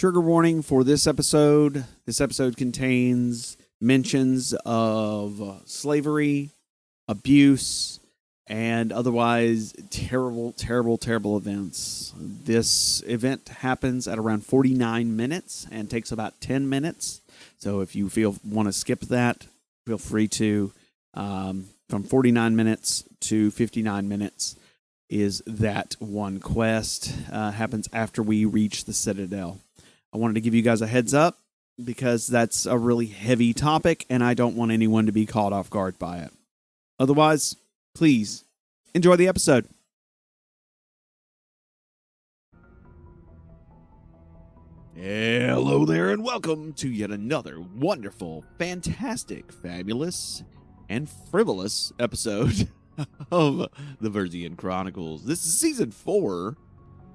Trigger warning for this episode. This episode contains mentions of slavery, abuse, and otherwise terrible events. This event happens at around 49 minutes and takes about 10 minutes. So if you want to skip that, feel free to. From 49 minutes to 59 minutes is that one quest. Happens after we reach the Citadel. I wanted to give you guys a heads up because that's a really heavy topic and I don't want anyone to be caught off guard by it. Otherwise, please enjoy the episode. Hello there and welcome to yet another wonderful, fantastic, fabulous, and frivolous episode of the Verzian Chronicles. This is Season 4,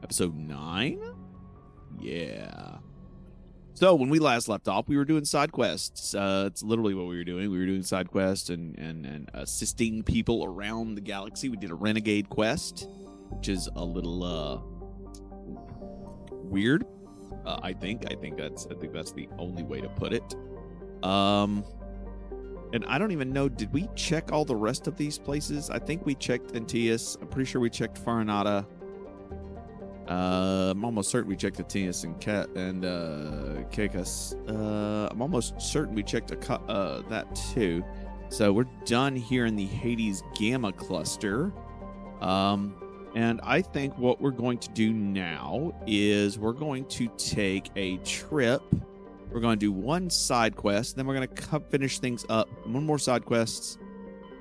Episode 9? Yeah. So, when we last left off, we were doing side quests. It's literally what we were doing. We were doing side quests and assisting people around the galaxy. We did a renegade quest, which is a little weird. I think that's the only way to put it. And I don't even know, did we check all the rest of these places? I think we checked Antaeus. I'm pretty sure we checked Farinata. I'm almost certain we checked Antaeus and Kekas. I'm almost certain we checked that too. So we're done here in the Hades Gamma cluster. And I think what we're going to do now is we're going to take a trip. We're going to do one side quest, then we're going to finish things up. One more side quests,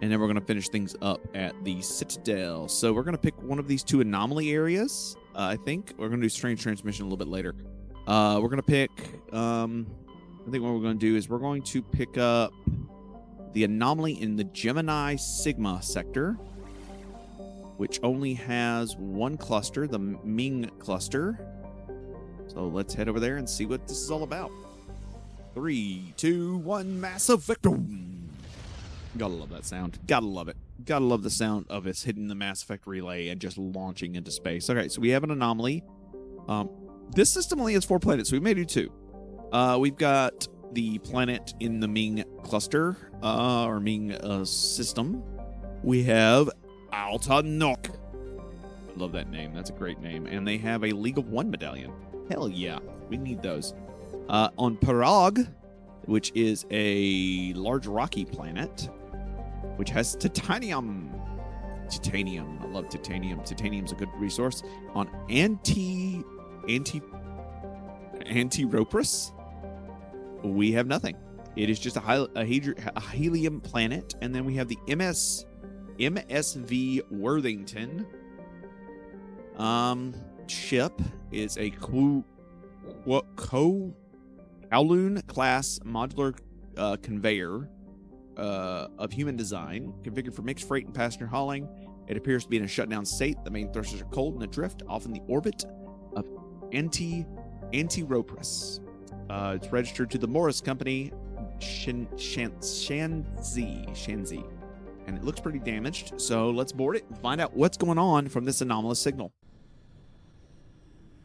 and then we're going to finish things up at the Citadel. So we're going to pick one of these two anomaly areas, I think. We're going to do strange transmission a little bit later. We're going to pick, I think what we're going to do is we're going to pick up the anomaly in the Gemini Sigma sector, which only has one cluster, the Ming cluster. So let's head over there and see what this is all about. 3, 2, 1, massive victory. Gotta love that sound. Gotta love it. Gotta love the sound of us hitting the Mass Effect relay and just launching into space. Okay, so we have an anomaly. This system only has 4 planets, so we may do 2. We've got the planet in the Ming cluster, or Ming system. We have Altanok. I love that name. That's a great name. And they have a League of One medallion. Hell yeah. We need those. On Parag, which is a large rocky planet, which has titanium. Titanium. I love titanium. Titanium's a good resource. On Anti-Ropris, we have nothing. It is just a helium planet. And then we have the MSV Worthington ship is a Kowloon class modular conveyor of human design, configured for mixed freight and passenger hauling. It appears to be in a shutdown state. The main thrusters are cold and adrift off in the orbit of Anti-Ropris. It's registered to the Morris Company, Shanzi. And it looks pretty damaged, so let's board it and find out what's going on from this anomalous signal.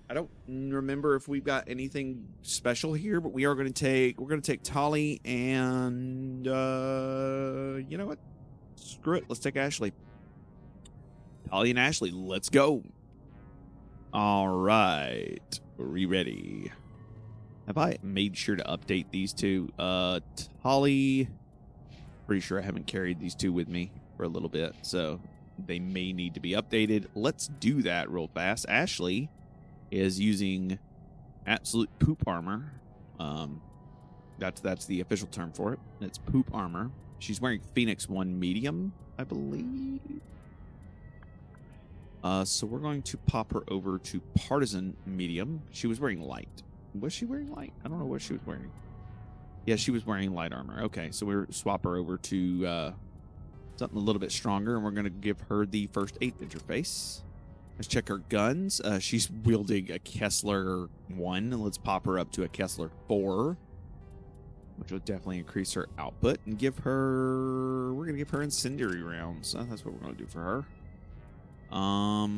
I don't remember if we've got anything special here, but we're going to take Tali and you know what? Screw it. Let's take Ashley. Tali and Ashley, let's go. All right. Are we ready? Have I made sure to update these two? Tali, pretty sure I haven't carried these two with me for a little bit, so they may need to be updated. Let's do that real fast. Ashley is using absolute poop armor. That's the official term for it. It's poop armor. She's wearing Phoenix 1 medium, I believe. So we're going to pop her over to Partisan medium. She was wearing light. Was she wearing light? I don't know what she was wearing. Yeah, she was wearing light armor. Okay, so we're swap her over to something a little bit stronger, and we're going to give her the first aid interface. Let's check her guns. She's wielding a Kessler 1. Let's pop her up to a Kessler 4, which will definitely increase her output and give her... We're going to give her incendiary rounds. That's what we're going to do for her. All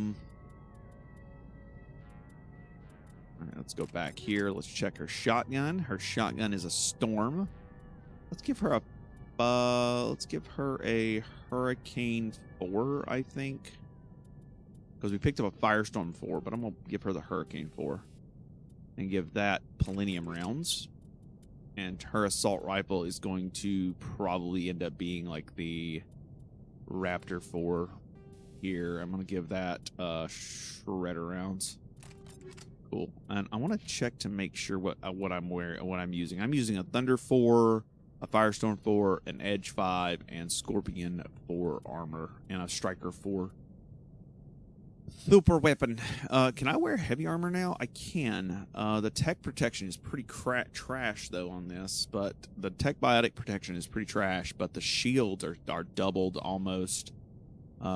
right, Let's go back here. Let's check her shotgun. Her shotgun is a Storm. Let's give her a Hurricane 4, I think. Because we picked up a Firestorm 4, but I'm going to give her the Hurricane 4. And give that Palladium rounds. And her assault rifle is going to probably end up being like the Raptor 4 here. I'm going to give that Shredder rounds. Cool. And I want to check to make sure what I'm wearing, what I'm using. I'm using a Thunder 4, a Firestorm 4, an Edge 5, and Scorpion 4 armor, and a Striker 4. Super weapon. Can I wear heavy armor now? I can. The tech protection is pretty trash, though, on this. But the tech biotic protection is pretty trash, but the shields are doubled almost.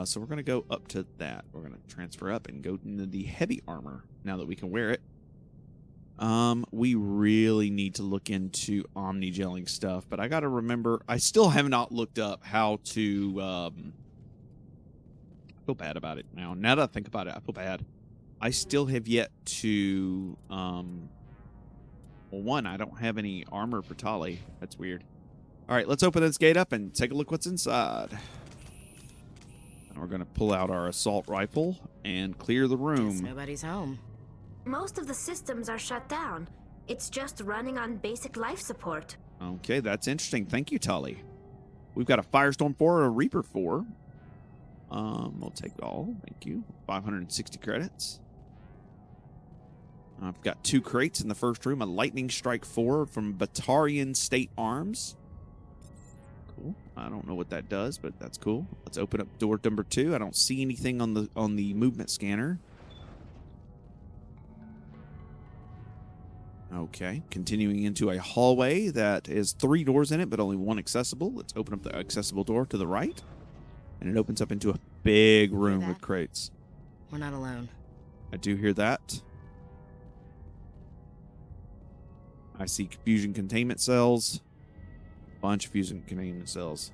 So we're going to go up to that. We're going to transfer up and go into the heavy armor now that we can wear it. We really need to look into omni-gelling stuff, but I got to remember, I still have not looked up how to, I feel bad about it now. Now that I think about it, I feel bad. I still have yet to, well, one, I don't have any armor for Tali. That's weird. All right, let's open this gate up and take a look what's inside. And we're going to pull out our assault rifle and clear the room. Guess nobody's home. Most of the systems are shut down. It's just running on basic life support. Okay, that's interesting. Thank you, Tali. We've got a Firestorm 4 and a Reaper 4. We'll take it all. Thank you. 560 credits. I've got 2 crates in the first room. A Lightning Strike 4 from Batarian State Arms. Cool. I don't know what that does, but that's cool. Let's open up door number 2. I don't see anything on the movement scanner. Okay, continuing into a hallway that is 3 doors in it, but only 1 accessible. Let's open up the accessible door to the right. And it opens up into a big room with crates. We're not alone. I do hear that. I see fusion containment cells. Bunch of fusion containment cells.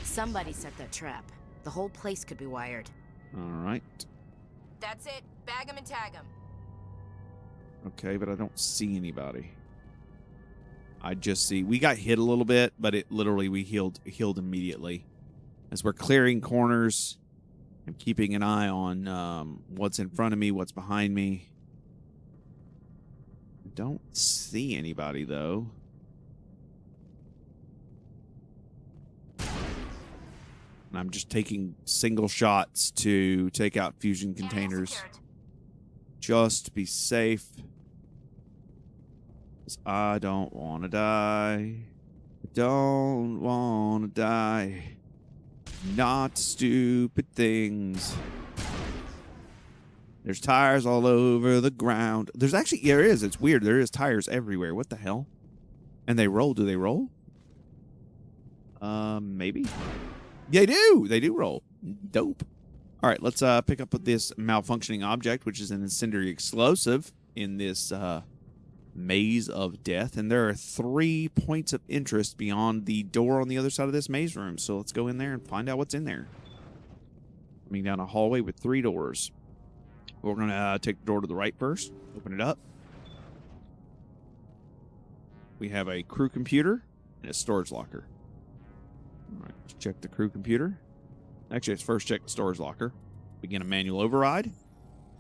Somebody set that trap. The whole place could be wired. All right. That's it. Bag 'em and tag 'em. Okay, but I don't see anybody. I just see we got hit a little bit, but it literally we healed immediately. As we're clearing corners, I'm keeping an eye on what's in front of me, what's behind me. I don't see anybody though. And I'm just taking single shots to take out fusion containers. Just to be safe. 'Cause I don't want to die. I don't want to die. Not stupid things. There's tires all over the ground. There's actually, there is. It's weird. There is tires everywhere. What the hell? And they roll. Do they roll? Maybe. They do. They do roll. Dope. All right, let's pick up with this malfunctioning object, which is an incendiary explosive in this maze of death. And there are 3 points of interest beyond the door on the other side of this maze room. So let's go in there and find out what's in there. Coming down a hallway with 3 doors. We're going to take the door to the right first. Open it up. We have a crew computer and a storage locker. All right, let's check the crew computer. Actually, let's first check the storage locker. Begin a manual override.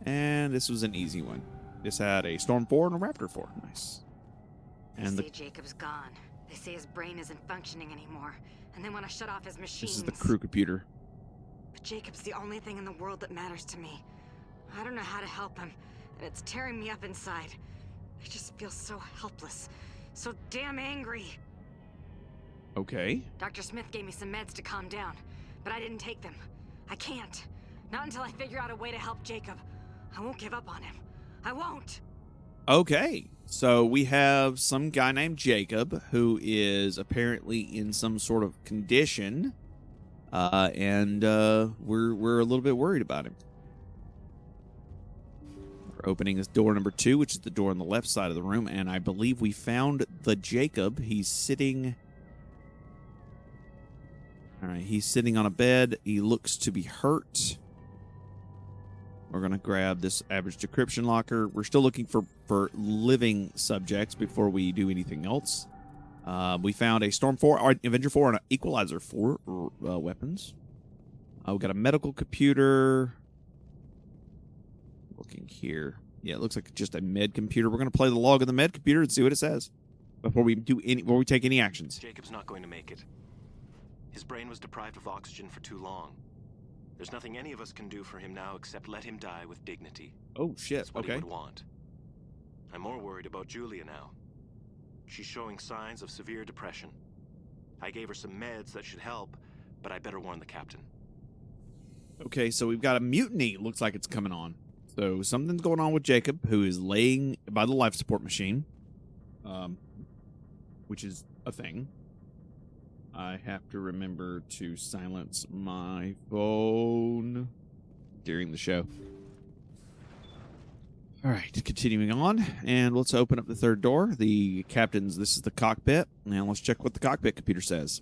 And this was an easy one. This had a Storm 4 and a Raptor 4. Nice. And they say Jacob's gone. They say his brain isn't functioning anymore. And they want to shut off his machines. This is the crew computer. But Jacob's the only thing in the world that matters to me. I don't know how to help him. And it's tearing me up inside. I just feel so helpless. So damn angry. Okay. Dr. Smith gave me some meds to calm down. But I didn't take them. I can't. Not until I figure out a way to help Jacob. I won't give up on him. I won't. Okay. So we have some guy named Jacob who is apparently in some sort of condition. And we're a little bit worried about him. We're opening this door number 2, which is the door on the left side of the room. And I believe we found the Jacob. He's sitting... All right, he's sitting on a bed. He looks to be hurt. We're going to grab this average decryption locker. We're still looking for living subjects before we do anything else. We found a Storm 4, Avenger 4, and an Equalizer 4 weapons. We've got a medical computer. Looking here. Yeah, it looks like just a med computer. We're going to play the log of the med computer and see what it says before we take any actions. Jacob's not going to make it. His brain was deprived of oxygen for too long. There's nothing any of us can do for him now except let him die with dignity. Oh, shit. That's what Okay. he would want. I'm more worried about Julia now. She's showing signs of severe depression. I gave her some meds that should help, but I better warn the captain. Okay, so we've got a mutiny. Looks like it's coming on. So something's going on with Jacob, who is laying by the life support machine, which is a thing. I have to remember to silence my phone during the show. All right, continuing on, and let's open up the third door. The captain's, this is the cockpit. Now let's check what the cockpit computer says.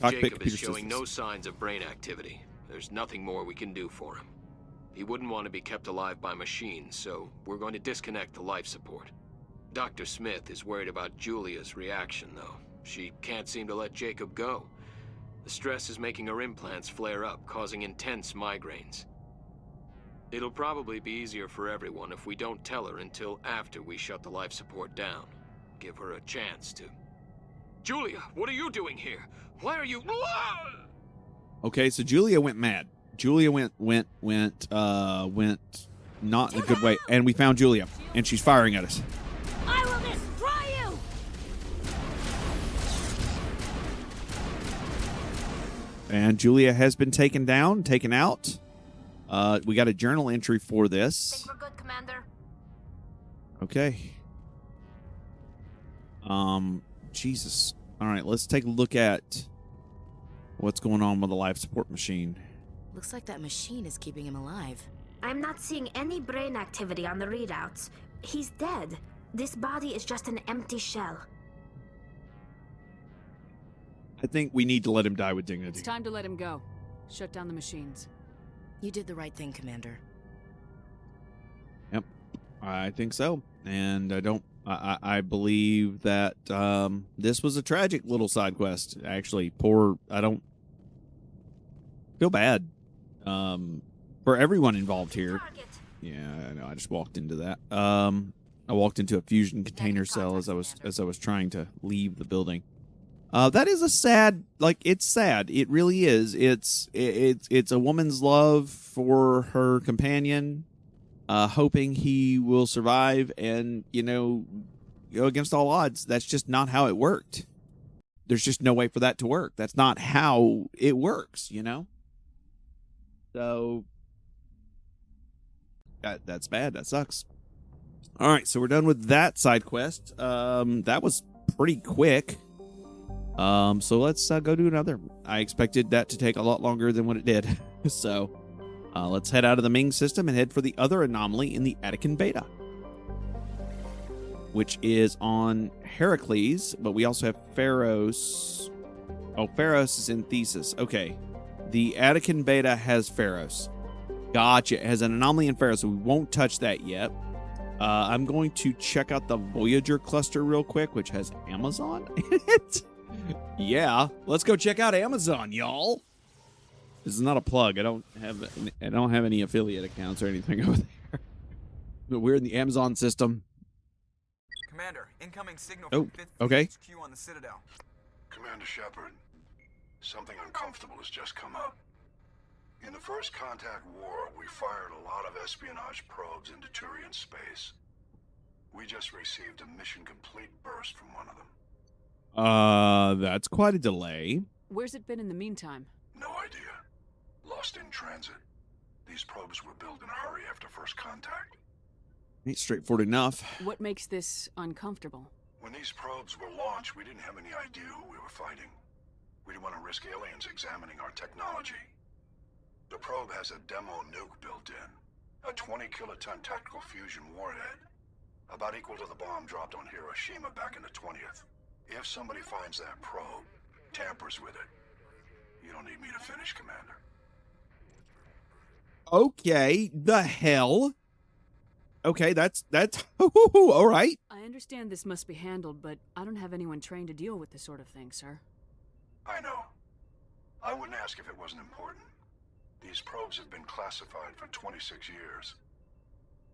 Jacob is showing no signs of brain activity. There's nothing more we can do for him. He wouldn't want to be kept alive by machines, so we're going to disconnect the life support. Dr. Smith is worried about Julia's reaction, though. She can't seem to let Jacob go. The stress is making her implants flare up, causing intense migraines. It'll probably be easier for everyone if we don't tell her until after we shut the life support down. Give her a chance to... Julia, what are you doing here? Why are you... Okay, so Julia went mad. Julia went not in a good way, and we found Julia, and she's firing at us. I will destroy you! And Julia has been taken out. We got a journal entry for this. Think we're good, Commander. Okay. Jesus. All right, let's take a look at what's going on with the life support machine. Looks like that machine is keeping him alive. I'm not seeing any brain activity on the readouts. He's dead. This body is just an empty shell. I think we need to let him die with dignity. It's time to let him go. Shut down the machines. You did the right thing, Commander. Yep, I think so. And I believe that this was a tragic little side quest. Actually, I don't feel bad for everyone involved here. Target. Yeah, I know. I just walked into that. I walked into a fusion container cell as I was trying to leave the building. That is a sad, it's sad. It really is. It's a woman's love for her companion, hoping he will survive and, go against all odds. That's just not how it worked. There's just no way for that to work. That's not how it works, So that's bad. That sucks. All right, so we're done with that side quest. That was pretty quick. So let's go do another. I expected that to take a lot longer than what it did. So let's head out of the Ming system and head for the other anomaly in the Attican Beta, which is on Heracles, but we also have Pharos. Oh, Pharos is in Thesis. Okay. The Attican Beta has Pharos. Gotcha. It has an anomaly in Pharos, so we won't touch that yet. I'm going to check out the Voyager cluster real quick, which has Amazon in it. Yeah, let's go check out Amazon, y'all. This is not a plug. I don't have any affiliate accounts or anything over there. But we're in the Amazon system. Commander, incoming signal Oh, from 5th okay. HQ on the Citadel. Commander Shepard, something uncomfortable has just come up. In the First Contact War, we fired a lot of espionage probes into Turian space. We just received a mission complete burst from one of them. That's quite a delay. Where's it been in the meantime? No idea. Lost in transit. These probes were built in a hurry after First Contact. Ain't straightforward enough. What makes this uncomfortable? When these probes were launched, we didn't have any idea who we were fighting. We didn't want to risk aliens examining our technology. The probe has a demo nuke built in. A 20-kiloton tactical fusion warhead. About equal to the bomb dropped on Hiroshima back in the 20th. If somebody finds that probe, tampers with it, you don't need me to finish, Commander. Okay, the hell? Okay, that's all right. I understand this must be handled, but I don't have anyone trained to deal with this sort of thing, sir. I know. I wouldn't ask if it wasn't important. These probes have been classified for 26 years.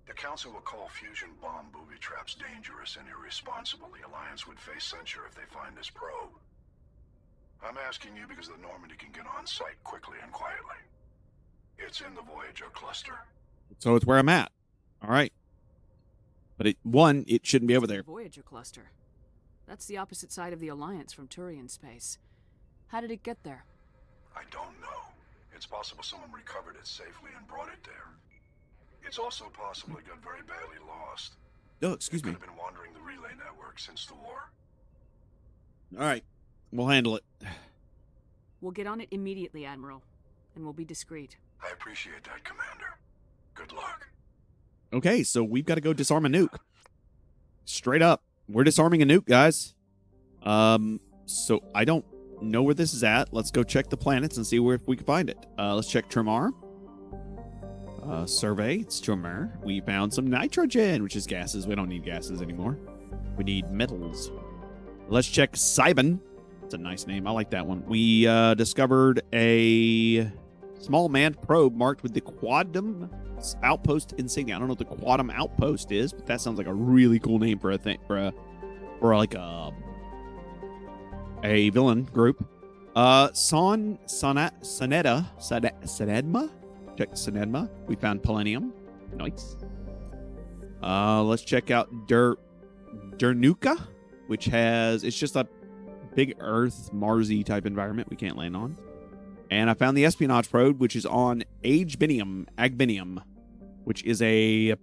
The Council will call fusion bomb booby traps dangerous and irresponsible. The Alliance would face censure if they find this probe. I'm asking you because the Normandy can get on site quickly and quietly. It's in the Voyager cluster. So it's where I'm at. All right. But it shouldn't be over there. Voyager cluster. That's the opposite side of the Alliance from Turian space. How did it get there? I don't know. It's possible someone recovered it safely and brought it there. It's also possible it got very badly lost. Oh, excuse me. It could have been wandering the relay network since the war. All right. We'll handle it. We'll get on it immediately, Admiral. And we'll be discreet. I appreciate that, Commander. Good luck. Okay, so we've got to go disarm a nuke. Straight up. We're disarming a nuke, guys. So I don't know where this is at. Let's go check the planets and see if we can find it. Let's check Tremar. Survey. It's Tremar. We found some nitrogen, which is gases. We don't need gases anymore. We need metals. Let's check Cybin. It's a nice name. I like that one. We discovered a small manned probe marked with the Quantum Outpost insignia. I don't know what the Quantum Outpost is, but that sounds like a really cool name for a thing, for like a villain group. Sonedma. Check Sonedma. We found polonium. Nice. Let's check out Dernuka, which it's just a big Earth, Marsy type environment we can't land on. And I found the espionage probe, which is on Agbinium, which is a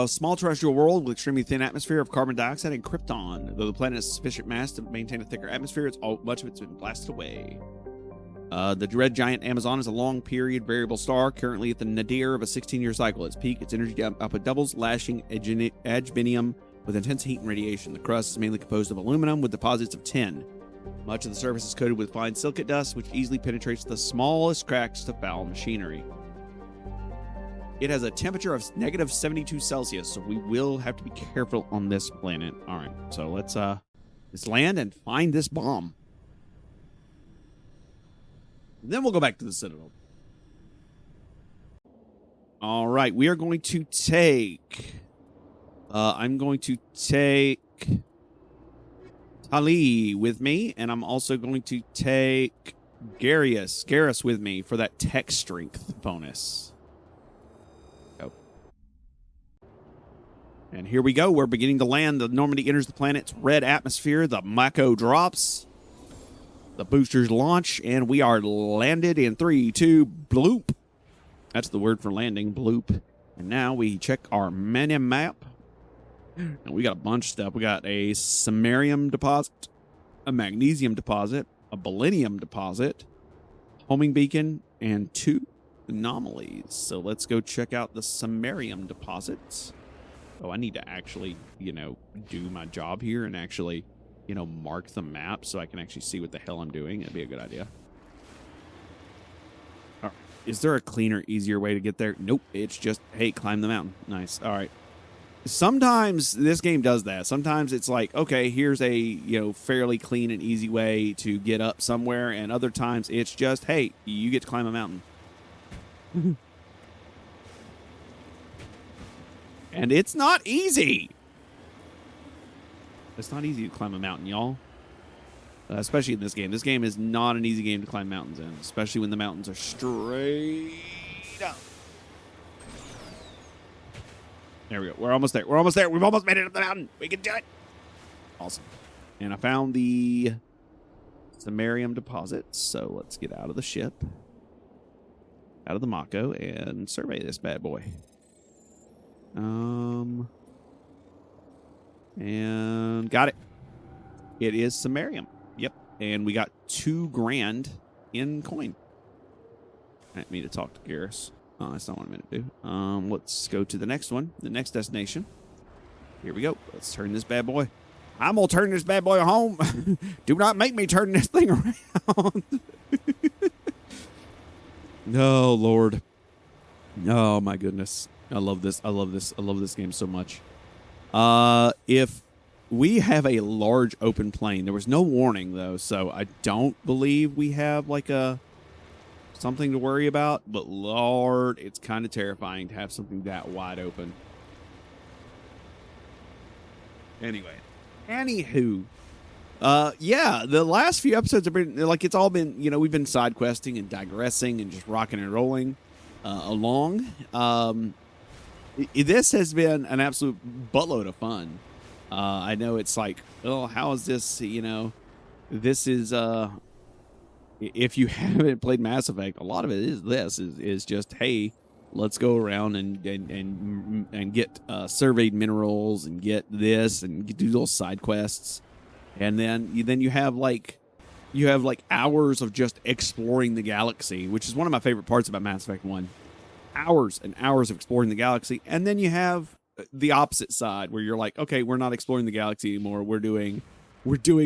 small terrestrial world with extremely thin atmosphere of carbon dioxide and krypton. Though the planet has sufficient mass to maintain a thicker atmosphere, much of it's been blasted away. The red giant Amazon is a long-period variable star, currently at the nadir of a 16-year cycle. At its peak, its energy output doubles, lashing Agbinium with intense heat and radiation. The crust is mainly composed of aluminum with deposits of tin. Much of the surface is coated with fine silicate dust, which easily penetrates the smallest cracks to foul machinery. It has a temperature of negative 72 Celsius, so we will have to be careful on this planet. All right, so let's land and find this bomb. Then we'll go back to the Citadel. All right, we are going to take... I'm going to take Kailee with me, and I'm also going to take Garrus with me for that tech strength bonus. Go. And here we go. We're beginning to land. The Normandy enters the planet's red atmosphere. The Mako drops. The boosters launch, and we are landed in 3, 2, bloop. That's the word for landing, bloop. And now we check our mini map. And we got a bunch of stuff. We got a samarium deposit, a magnesium deposit, a selenium deposit, homing beacon, and 2 anomalies. So let's go check out the samarium deposits. Oh, I need to actually, do my job here and actually, mark the map so I can actually see what the hell I'm doing. That'd be a good idea. All right. Is there a cleaner, easier way to get there? Nope. It's just, hey, climb the mountain. Nice. All right. Sometimes this game does that. Sometimes it's like, okay, here's a, fairly clean and easy way to get up somewhere. And other times it's just, hey, you get to climb a mountain. And it's not easy. It's not easy to climb a mountain, y'all. Especially in this game. This game is not an easy game to climb mountains in. Especially when the mountains are straight up. There we go. We're almost there. We're almost there. We've almost made it up the mountain. We can do it. Awesome. And I found the samarium deposits. So let's get out of the ship. Out of the Mako and survey this bad boy. And got it. It is samarium. Yep. And we got 2 grand in coin. I didn't mean to talk to Garrus. Oh, that's not what I meant to do. Let's go to the next one. The next destination. Here we go. Let's turn this bad boy. I'm going to turn this bad boy home. Do not make me turn this thing around. No, Lord. Oh my goodness. I love this. I love this. I love this game so much. If we have a large open plain, there was no warning though, so I don't believe we have like something to worry about, but Lord, it's kind of terrifying to have something that wide open. Anyway, anywho, yeah, the last few episodes have been like, it's all been, you know, we've been side questing and digressing and just rocking and rolling along. This has been an absolute buttload of fun. I know it's like, oh, how is this? You know, this is if you haven't played Mass Effect, a lot of it is just, hey, let's go around and get surveyed minerals and get this and do little side quests, and then you have like hours of just exploring the galaxy, which is one of my favorite parts about Mass Effect 1. Hours and hours of exploring the galaxy, and then you have the opposite side where you're like, okay, we're not exploring the galaxy anymore. We're doing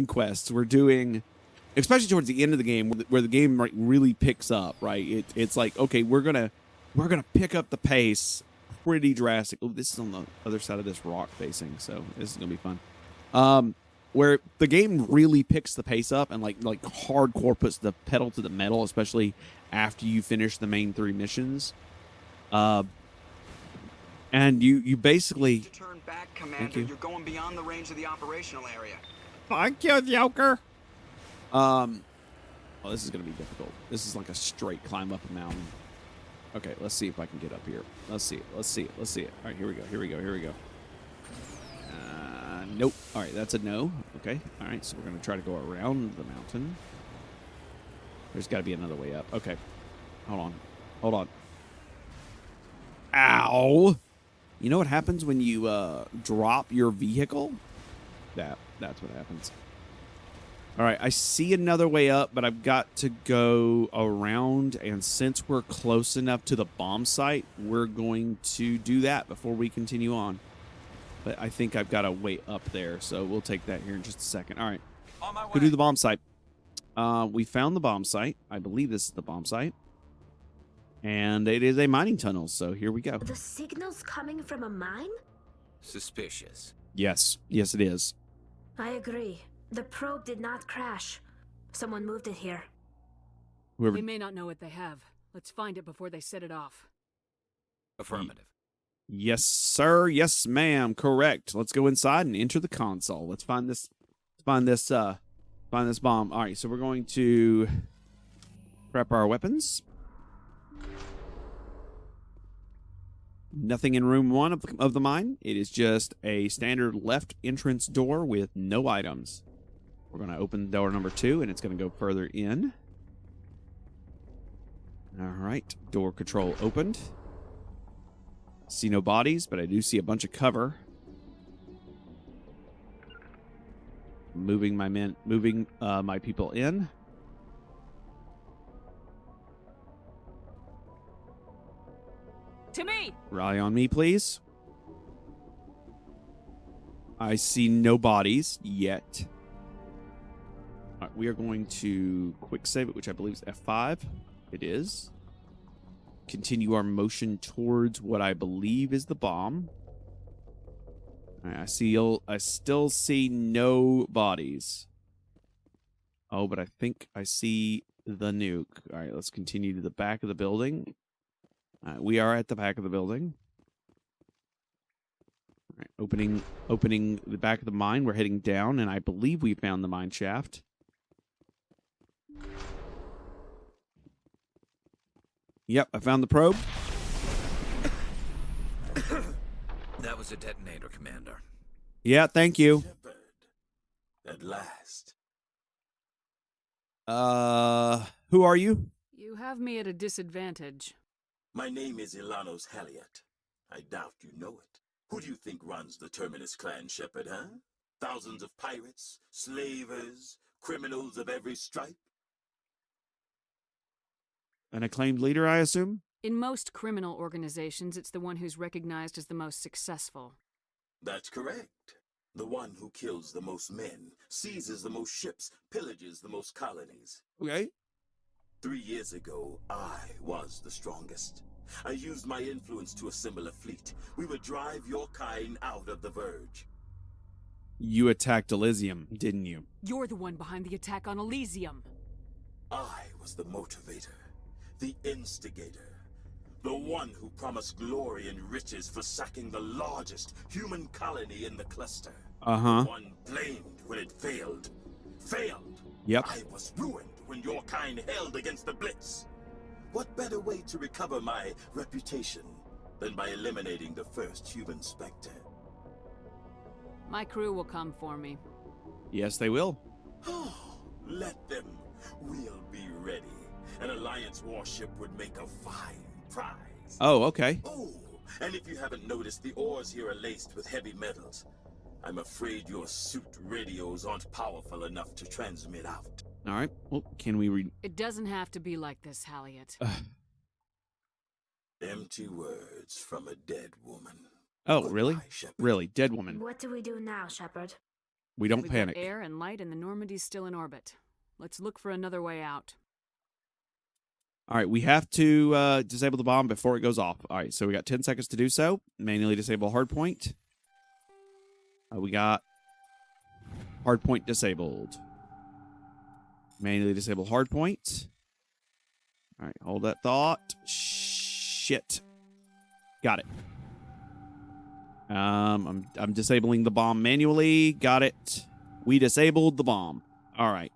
quests. We're doing, especially towards the end of the game where the game really picks up, right? It's like, okay, we're gonna pick up the pace pretty drastic. Oh, this is on the other side of this rock facing, so this is gonna be fun. Where the game really picks the pace up and like hardcore puts the pedal to the metal, especially after you finish the main 3 missions. And you basically turn back, Commander. You're going beyond the range of the operational area. Thank you, Joker. Oh, this is gonna be difficult. This is like a straight climb up a mountain. Okay, let's see if I can get up here. Let's see it. All right, here we go. Nope. All right, that's a no. Okay. All right, so we're gonna try to go around the mountain. There's got to be another way up. Okay. Hold on. Ow! You know what happens when you drop your vehicle? That's what happens. All right, I see another way up, but I've got to go around, and since we're close enough to the bomb site, we're going to do that before we continue on. But I think I've got a way up there, so we'll take that here in just a second. All right, go do the bomb site. We found the bomb site. I believe this is the bomb site. And it is a mining tunnel, so here we go. The signal's coming from a mine? Suspicious. Yes, it is. I agree. The probe did not crash. Someone moved it here. They may not know what they have. Let's find it before they set it off. Affirmative. Yes, sir. Yes, ma'am. Correct. Let's go inside and enter the console. Let's find this bomb. All right, so we're going to prep our weapons. Nothing in room 1 of the mine. It is just a standard left entrance door with no items. We're going to open door number 2, and it's going to go further in. All right, door control opened. See no bodies, but I do see a bunch of cover. Moving my people in. To me! Rally on me, please. I see no bodies yet. All right, we are going to quick save it, which I believe is F5. It is. Continue our motion towards what I believe is the bomb. All right, I still see no bodies. Oh, but I think I see the nuke. All right, let's continue to the back of the building. We are at the back of the building. All right, opening the back of the mine. We're heading down, and I believe we found the mine shaft. Yep, I found the probe. That was a detonator, Commander. Yeah, thank you. At last. Who are you? You have me at a disadvantage. My name is Ilanos Halliot. I doubt you know it. Who do you think runs the Terminus clan, Shepard, huh? Thousands of pirates, slavers, criminals of every stripe? An acclaimed leader, I assume? In most criminal organizations, it's the one who's recognized as the most successful. That's correct. The one who kills the most men, seizes the most ships, pillages the most colonies. Okay. 3 years ago, I was the strongest. I used my influence to assemble a fleet. We would drive your kind out of the Verge. You attacked Elysium, didn't you? You're the one behind the attack on Elysium. I was the motivator, the instigator, the one who promised glory and riches for sacking the largest human colony in the cluster. Uh-huh. The one blamed when it failed. Failed. Yep. I was ruined when your kind held against the Blitz. What better way to recover my reputation than by eliminating the first human Spectre? My crew will come for me. Yes, they will. Let them. We'll be ready. An Alliance warship would make a fine prize. Oh, okay. Oh, and if you haven't noticed, the ores here are laced with heavy metals. I'm afraid your suit radios aren't powerful enough to transmit out. All right. Well, can we read? It doesn't have to be like this, Halliot. Empty words from a dead woman. Oh, Goodbye, really? Shepard. Really? Dead woman. What do we do now, Shepard? We don't We panic. got air and light, and the Normandy's still in orbit. Let's look for another way out. All right, we have to disable the bomb before it goes off. All right, so we got 10 seconds to do so. Manually disable hardpoint. We got hardpoint disabled. Manually disable hardpoint. All right, hold that thought. Shit. Got it. I'm disabling the bomb manually. Got it. We disabled the bomb. All right.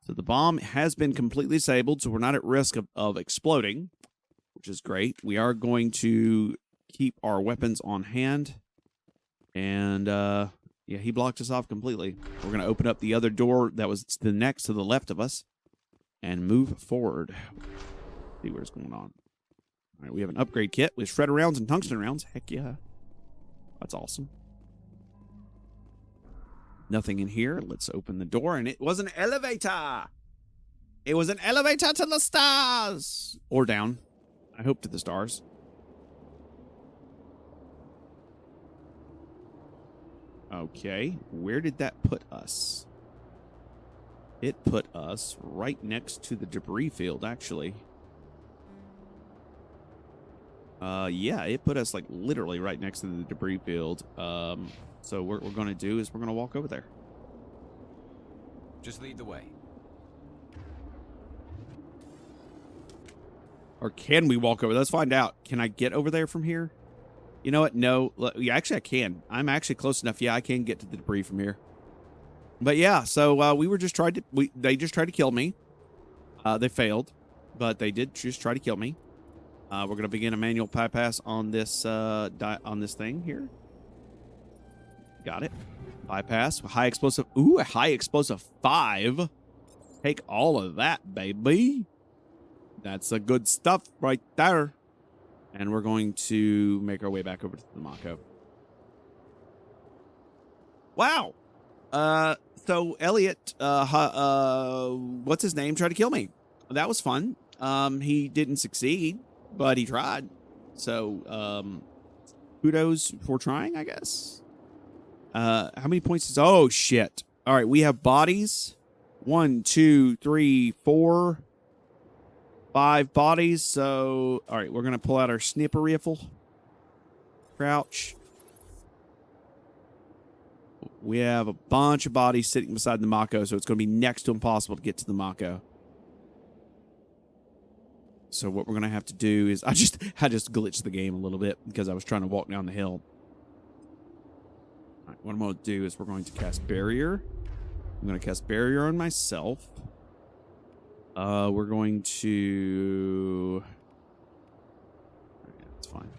So the bomb has been completely disabled, so we're not at risk of exploding, which is great. We are going to keep our weapons on hand. And, yeah, he blocked us off completely. We're going to open up the other door that was the next to the left of us and move forward. See what's going on. All right, we have an upgrade kit with shredder rounds and tungsten rounds. Heck yeah. That's awesome. Nothing in here. Let's open the door, and it was an elevator. It was an elevator to the stars. Or down. I hope to the stars. Okay, where did that put us? It put us right next to the debris field, actually. Yeah, it put us like literally right next to the debris field. So what we're going to do is we're going to walk over there. Just lead the way. Or can we walk over? Let's find out. Can I get over there from here? You know what? No. Yeah, actually, I can. I'm actually close enough. Yeah, I can get to the debris from here. But yeah, so we were just trying to. They just tried to kill me. They failed, but they did just try to kill me. We're going to begin a manual bypass on this thing here. Got it. Bypass. High explosive. Ooh, a high explosive 5. Take all of that, baby. That's the good stuff right there. And we're going to make our way back over to the Mako. Wow. So Elliot, what's his name, tried to kill me. That was fun. He didn't succeed, but he tried. So, kudos for trying, I guess. How many points is... Oh, shit. All right, we have bodies. 1, 2, 3, 4, 5 bodies. So, all right, we're going to pull out our sniper rifle. Crouch. We have a bunch of bodies sitting beside the Mako, so it's going to be next to impossible to get to the Mako. So what we're going to have to do is... I just glitched the game a little bit because I was trying to walk down the hill. All right, what I'm going to do is we're going to cast Barrier. I'm going to cast Barrier on myself. We're going to... That's fine.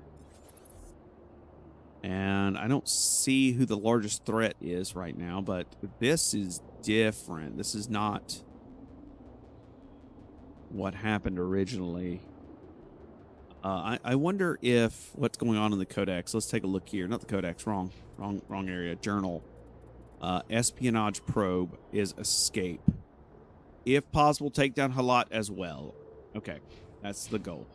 And I don't see who the largest threat is right now, but this is different. This is not what happened originally. I wonder if what's going on in the Codex. Let's take a look here. Not the Codex. Wrong area. Journal. Espionage probe is escape. If possible, take down Halat as well. Okay, that's the goal.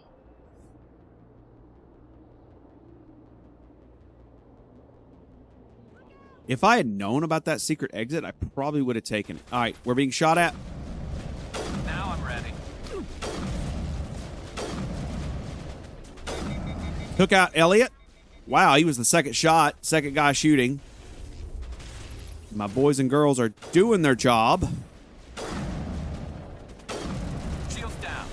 If I had known about that secret exit, I probably would have taken it. All right, we're being shot at. Now I'm ready. Took out Elliot. Wow, he was the second guy shooting. My boys and girls are doing their job. Shields down.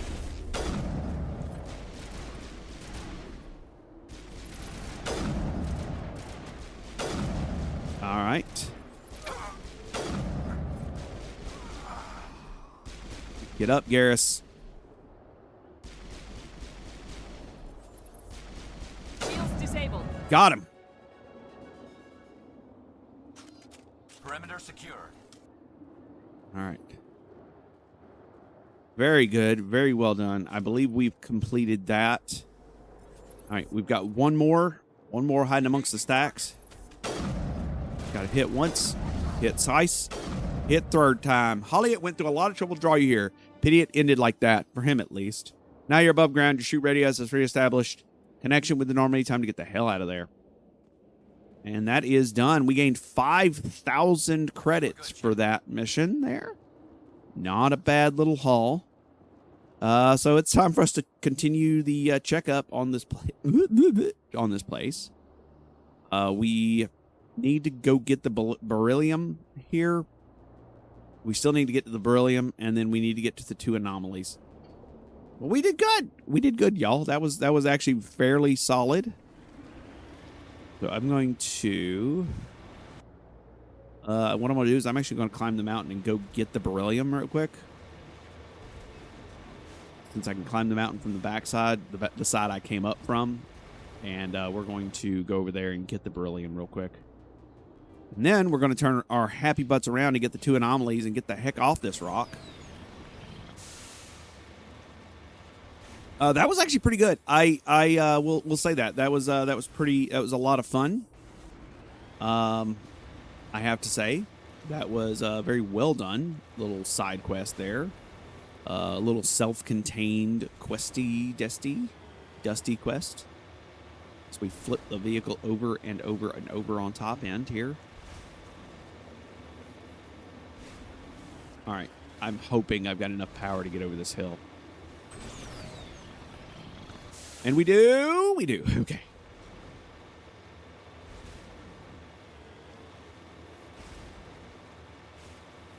All right. Get up, Garrus. Shields disabled. Got him. Perimeter secure. All right. Very good. Very well done. I believe we've completed that. All right. We've got one more. One more hiding amongst the stacks. Got to hit once. Hit twice. Hit third time. Holliot went through a lot of trouble to draw you here. Pity it ended like that. For him, at least. Now you're above ground. Your shoot radius is reestablished. Connection with the Normandy. Time to get the hell out of there. And that is done. We gained 5,000 credits for that mission there. Not a bad little haul. So it's time for us to continue the checkup on this place. We need to go get the beryllium here. We still need to get to the beryllium, and then we need to get to the 2 anomalies. Well, we did good. We did good, y'all. That was actually fairly solid. So I'm going to... what I'm going to do is I'm actually going to climb the mountain and go get the beryllium real quick. Since I can climb the mountain from the backside, the side I came up from. And we're going to go over there and get the beryllium real quick. And then we're going to turn our happy butts around and get the 2 anomalies and get the heck off this rock. That was actually pretty good. I will say that was pretty. That was a lot of fun. I have to say that was very well done. Little side quest there. A little self-contained dusty quest. So we flip the vehicle over and over and over on top end here. All right. I'm hoping I've got enough power to get over this hill. And we do. We do. Okay.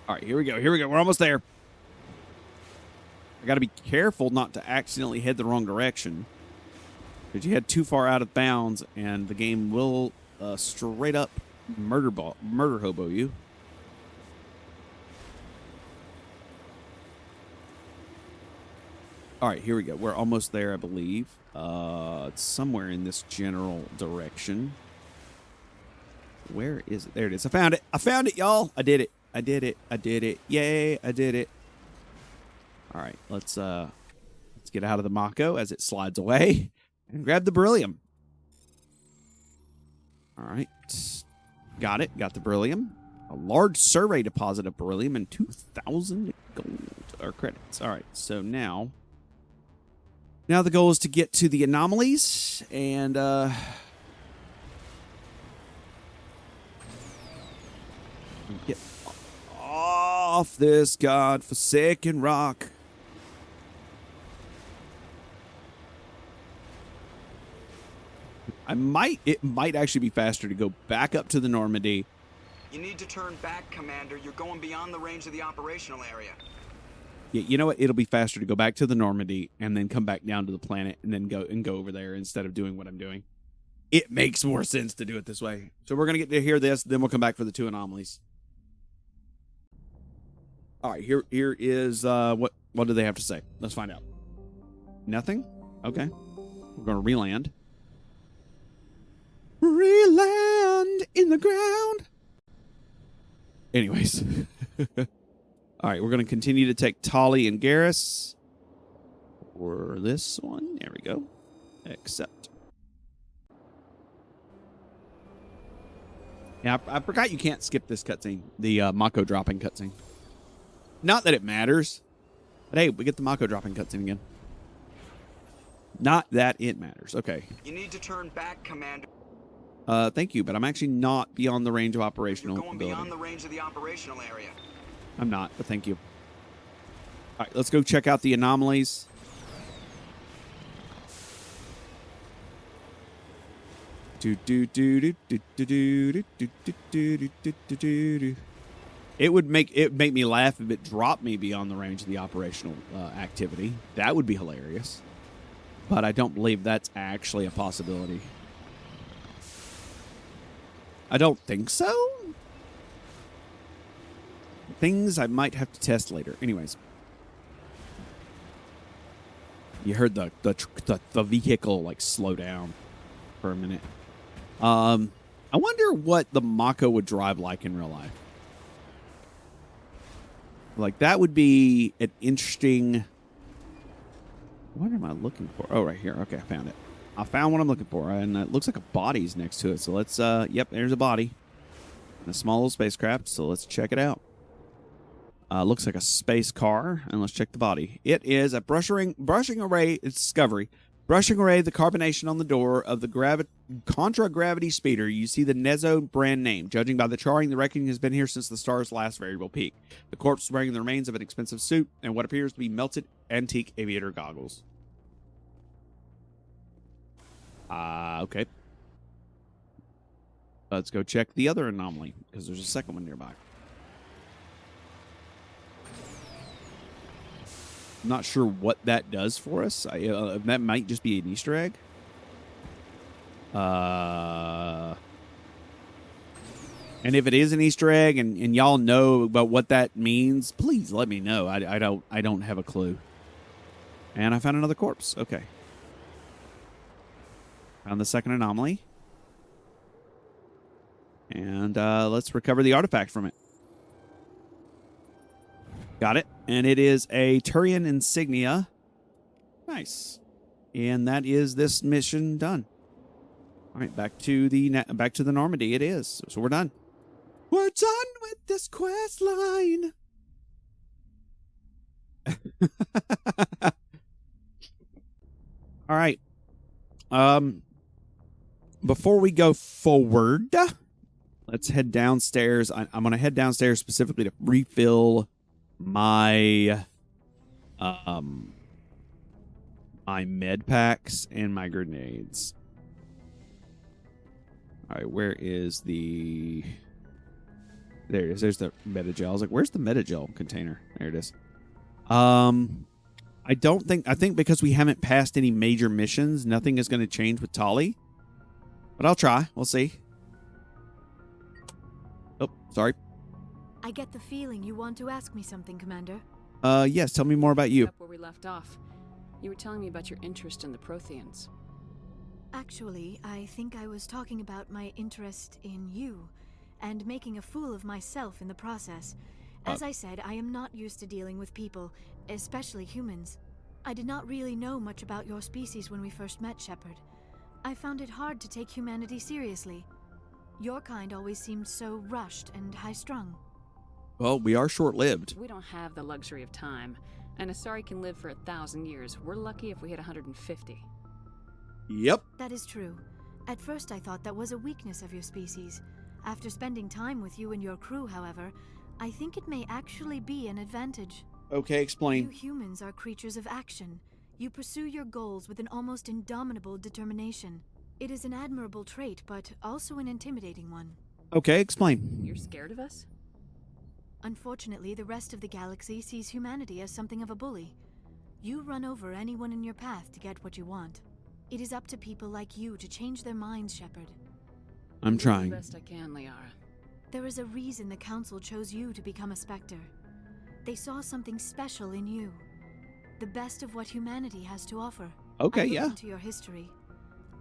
All right, here we go. Here we go. We're almost there. I got to be careful not to accidentally head the wrong direction. Because you head too far out of bounds, and the game will straight up murder hobo you. All right, here we go. We're almost there, I believe. It's somewhere in this general direction. Where is it? There it is. I found it. I found it, y'all. I did it. I did it. I did it. Yay, I did it. All right, let's get out of the Mako as it slides away and grab the beryllium. All right. Got it. Got the beryllium. A large survey deposit of beryllium and 2,000 gold or credits. All right. So now the goal is to get to the anomalies and get off this godforsaken rock. It might actually be faster to go back up to the Normandy. You need to turn back, Commander. You're going beyond the range of the operational area. Yeah, you know what? It'll be faster to go back to the Normandy and then come back down to the planet and then go over there instead of doing what I'm doing. It makes more sense to do it this way. So we're gonna get to hear this, then we'll come back for the 2 anomalies. All right, here is what do they have to say? Let's find out. Nothing? Okay. We're gonna reland. Reland in the ground. Anyways. All right, we're going to continue to take Tolly and Garrus. Or this one. There we go. Accept. Yeah, I forgot you can't skip this cutscene. The Mako dropping cutscene. Not that it matters. But hey, we get the Mako dropping cutscene again. Not that it matters. Okay. You need to turn back, Commander. Thank you, but I'm actually not beyond the range of operational You're going ability. beyond the range of the operational area. I'm not, but thank you. All right, let's go check out the anomalies. It would make me laugh if it dropped me beyond the range of the operational activity. That would be hilarious. But I don't believe that's actually a possibility. I don't think so. Things I might have to test later. Anyways. You heard the vehicle like slow down for a minute. I wonder what the Mako would drive like in real life. Like that would be an interesting. What am I looking for? Oh, right here. Okay, I found it. I found what I'm looking for, and it looks like a body's next to it. So let's. Yep, there's a body, and a small little spacecraft. So let's check it out. Looks like a space car, and let's check the body. It is a brushing array. It's Discovery. Brushing array, the carbonation on the door of the contra-gravity speeder. You see the Nezo brand name. Judging by the charring, the wrecking has been here since the star's last variable peak. The corpse is wearing the remains of an expensive suit and what appears to be melted antique aviator goggles. Okay. Let's go check the other anomaly, because there's a second one nearby. I'm not sure what that does for us. That might just be an Easter egg. And if it is an Easter egg and y'all know about what that means, please let me know. I don't have a clue. And I found another corpse. Okay. Found the second anomaly. And let's recover the artifact from it. Got it. And it is a Turian insignia. Nice. And that is this mission done. All right, back to the Normandy. It is. So we're done. We're done with this quest line. All right. Before we go forward, let's head downstairs. I'm going to head downstairs specifically to refill my my med packs and my grenades. All right, where is the? There it is. There's the metagel. I was like, where's the metagel container? There it is. I think because we haven't passed any major missions, nothing is going to change with Tali. But I'll try. We'll see. Oh, sorry. I get the feeling you want to ask me something, Commander. Yes, tell me more about you. Up where we left off. You were telling me about your interest in the Protheans. Actually, I think I was talking about my interest in you, and making a fool of myself in the process. As I said, I am not used to dealing with people, especially humans. I did not really know much about your species when we first met, Shepard. I found it hard to take humanity seriously. Your kind always seemed so rushed and high-strung. Well, we are short-lived. We don't have the luxury of time. An Asari can live for 1,000 years. We're lucky if we hit 150. Yep. That is true. At first I thought that was a weakness of your species. After spending time with you and your crew, however, I think it may actually be an advantage. Okay, explain. You humans are creatures of action. You pursue your goals with an almost indomitable determination. It is an admirable trait, but also an intimidating one. Okay, explain. You're scared of us? Unfortunately, the rest of the galaxy sees humanity as something of a bully. You run over anyone in your path to get what you want. It is up to people like you to change their minds, Shepard. I'm trying. The best I can, Liara. There is a reason the Council chose you to become a Spectre. They saw something special in you. The best of what humanity has to offer. Okay, I yeah. into your history.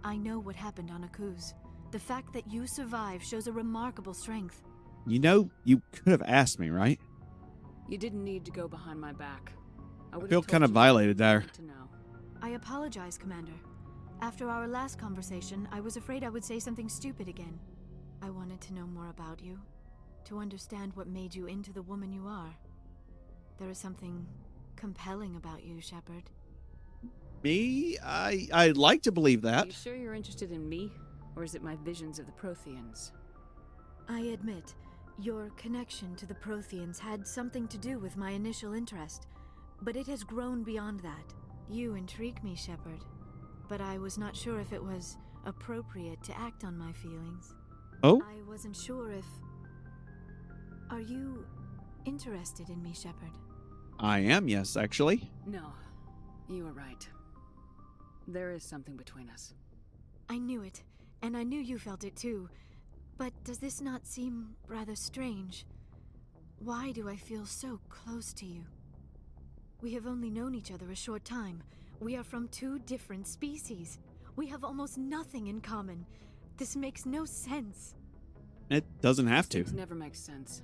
I know what happened on Akuz. The fact that you survived shows a remarkable strength. You know, you could have asked me, right? You didn't need to go behind my back. I feel kind of violated there. I apologize, Commander. After our last conversation, I was afraid I would say something stupid again. I wanted to know more about you, to understand what made you into the woman you are. There is something compelling about you, Shepard. Me? I'd like to believe that. Are you sure you're interested in me? Or is it my visions of the Protheans? I admit, your connection to the Protheans had something to do with my initial interest, but it has grown beyond that. You intrigue me, Shepard, but I was not sure if it was appropriate to act on my feelings. Oh? I wasn't sure if... Are you interested in me, Shepard? I am, yes, actually. No, you were right. There is something between us. I knew it, and I knew you felt it too. But does this not seem rather strange? Why do I feel so close to you? We have only known each other a short time. We are from two different species. We have almost nothing in common. This makes no sense. It doesn't have to. Things never make sense.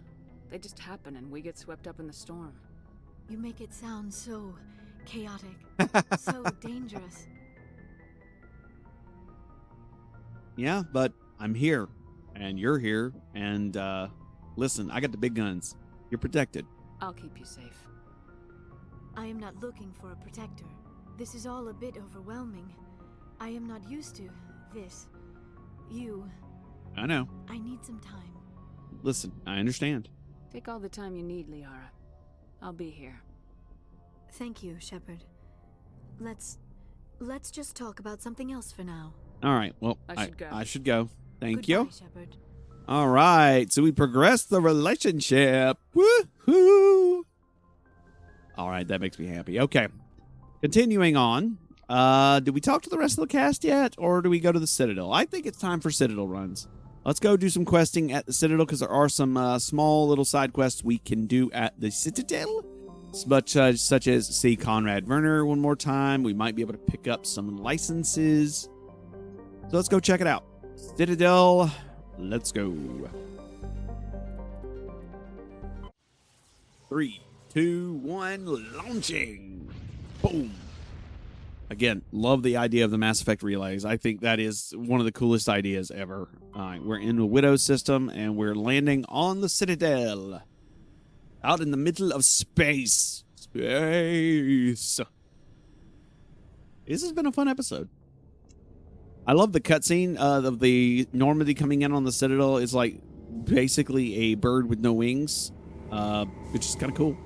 They just happen and we get swept up in the storm. You make it sound so chaotic, so dangerous. Yeah, but I'm here, and you're here, and listen, I got the big guns. You're protected. I'll keep you safe. I am not looking for a protector. This is all a bit overwhelming. I am not used to this. You. I know. I need some time. Listen, I understand. Take all the time you need, Liara. I'll be here. Thank you, Shepard. Let's just talk about something else for now. All right, well, I should go. Thank Goodbye, you. Shepard. All right, so we progressed the relationship. Woohoo! All right, that makes me happy. Okay, continuing on. Did we talk to the rest of the cast yet, or do we go to the Citadel? I think it's time for Citadel runs. Let's go do some questing at the Citadel, because there are some small little side quests we can do at the Citadel, such as see Conrad Werner one more time. We might be able to pick up some licenses. So let's go check it out. Citadel, let's go. 3, 2, 1, launching. Boom. Again, love the idea of the Mass Effect relays. I think that is one of the coolest ideas ever. All right, we're in the Widow system, and we're landing on the Citadel. Out in the middle of space. Space. This has been a fun episode. I love the cutscene of the Normandy coming in on the Citadel. It's like basically a bird with no wings, which is kind of cool.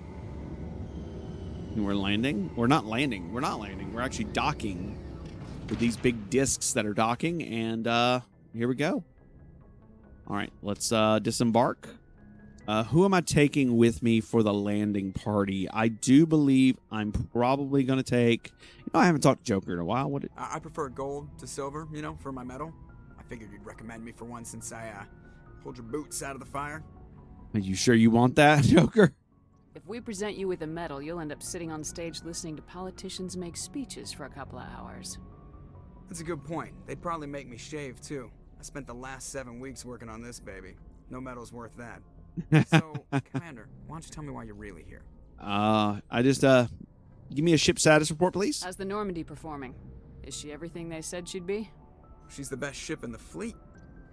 And we're landing. We're not landing. We're actually docking with these big discs that are docking. And here we go. All right, let's disembark. Who am I taking with me for the landing party? I do believe I'm probably going to take... I haven't talked to Joker in a while. I prefer gold to silver, for my medal. I figured you'd recommend me for one since I pulled your boots out of the fire. Are you sure you want that, Joker? If we present you with a medal, you'll end up sitting on stage listening to politicians make speeches for a couple of hours. That's a good point. They'd probably make me shave, too. I spent the last 7 weeks working on this baby. No medal's worth that. So, Commander, why don't you tell me why you're really here? Give me a ship status report, please. How's the Normandy performing? Is she everything they said she'd be? She's the best ship in the fleet.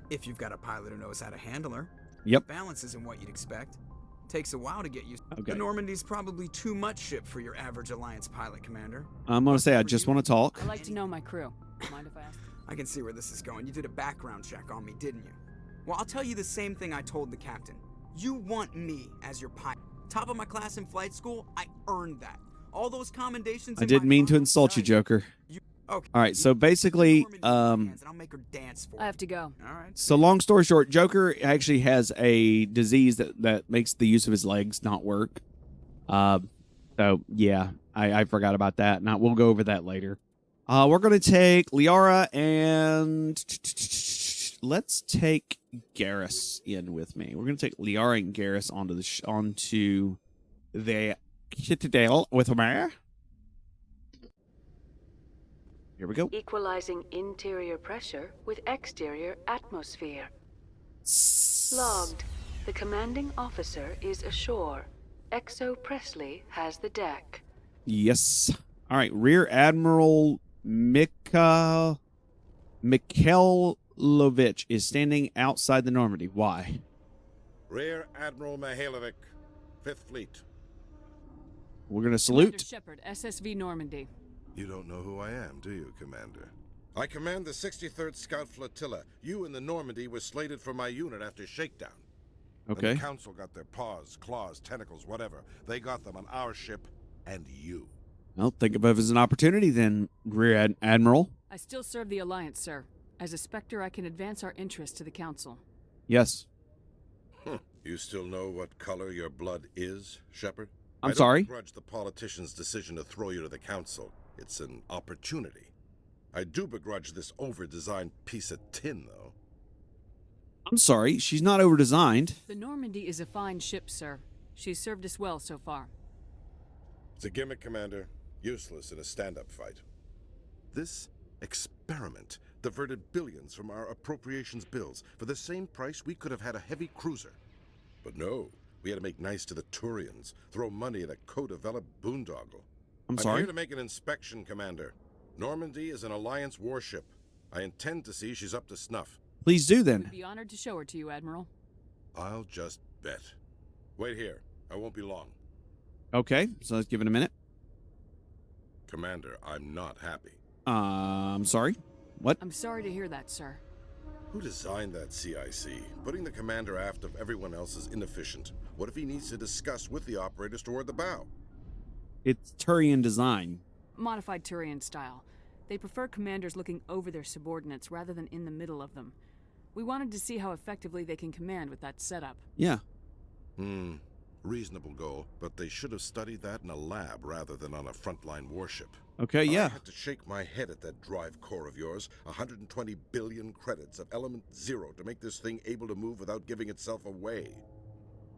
If you've got a pilot who knows how to handle her. Yep. The balance isn't what you'd expect. Takes a while to get used to. Okay. The Normandy's probably too much ship for your average Alliance pilot, Commander. I'm going to say I just want to talk. I like to know my crew. Mind if I ask? I can see where this is going. You did a background check on me, didn't you? Well, I'll tell you the same thing I told the captain. You want me as your pilot. Top of my class in flight school, I earned that. All those commendations. I didn't mean to insult you, Joker. Okay. All right, so basically, I'll make her dance for I have to go. All right. So long story short, Joker actually has a disease that makes the use of his legs not work. So yeah, I forgot about that. Now we'll go over that later. We're gonna take Liara and let's take Garrus in with me. We're gonna take Liara and Garrus onto the Citadel with me. Here we go. Equalizing interior pressure with exterior atmosphere. Logged. The commanding officer is ashore. Exo Presley has the deck. Yes. All right. Rear Admiral Mikhailovich is standing outside the Normandy. Why? Rear Admiral Mihailovic, 5th Fleet. We're going to salute. Commander Shepard, SSV Normandy. You don't know who I am, do you, Commander? I command the 63rd Scout Flotilla. You and the Normandy were slated for my unit after shakedown. Okay. When the Council got their paws, claws, tentacles, whatever. They got them on our ship and you. Well, think of it as an opportunity then, Rear Admiral. I still serve the Alliance, sir. As a Spectre, I can advance our interests to the Council. Yes. You still know what color your blood is, Shepard? I'm sorry? I don't begrudge the politician's decision to throw you to the Council. It's an opportunity. I do begrudge this over-designed piece of tin, though. I'm sorry, she's not over-designed. The Normandy is a fine ship, sir. She's served us well so far. It's a gimmick, Commander. Useless in a stand-up fight. This experiment diverted billions from our appropriations bills. For the same price, we could have had a heavy cruiser. But no, we had to make nice to the Turians, throw money at a co-developed boondoggle. I'm sorry? here to make an inspection, Commander. Normandy is an Alliance warship. I intend to see she's up to snuff. Please do then. We'd be honored to show her to you, Admiral. I'll just bet. Wait here. I won't be long. Okay, so let's give it a minute. Commander, I'm not happy. I'm sorry? What? I'm sorry to hear that, sir. Who designed that CIC? Putting the commander aft of everyone else is inefficient. What if he needs to discuss with the operators toward the bow? It's Turian design. Modified Turian style. They prefer commanders looking over their subordinates rather than in the middle of them. We wanted to see how effectively they can command with that setup. Yeah. Reasonable goal, but they should have studied that in a lab rather than on a frontline warship. Okay, yeah. I had to shake my head at that drive core of yours. 120 billion credits of element 0 to make this thing able to move without giving itself away.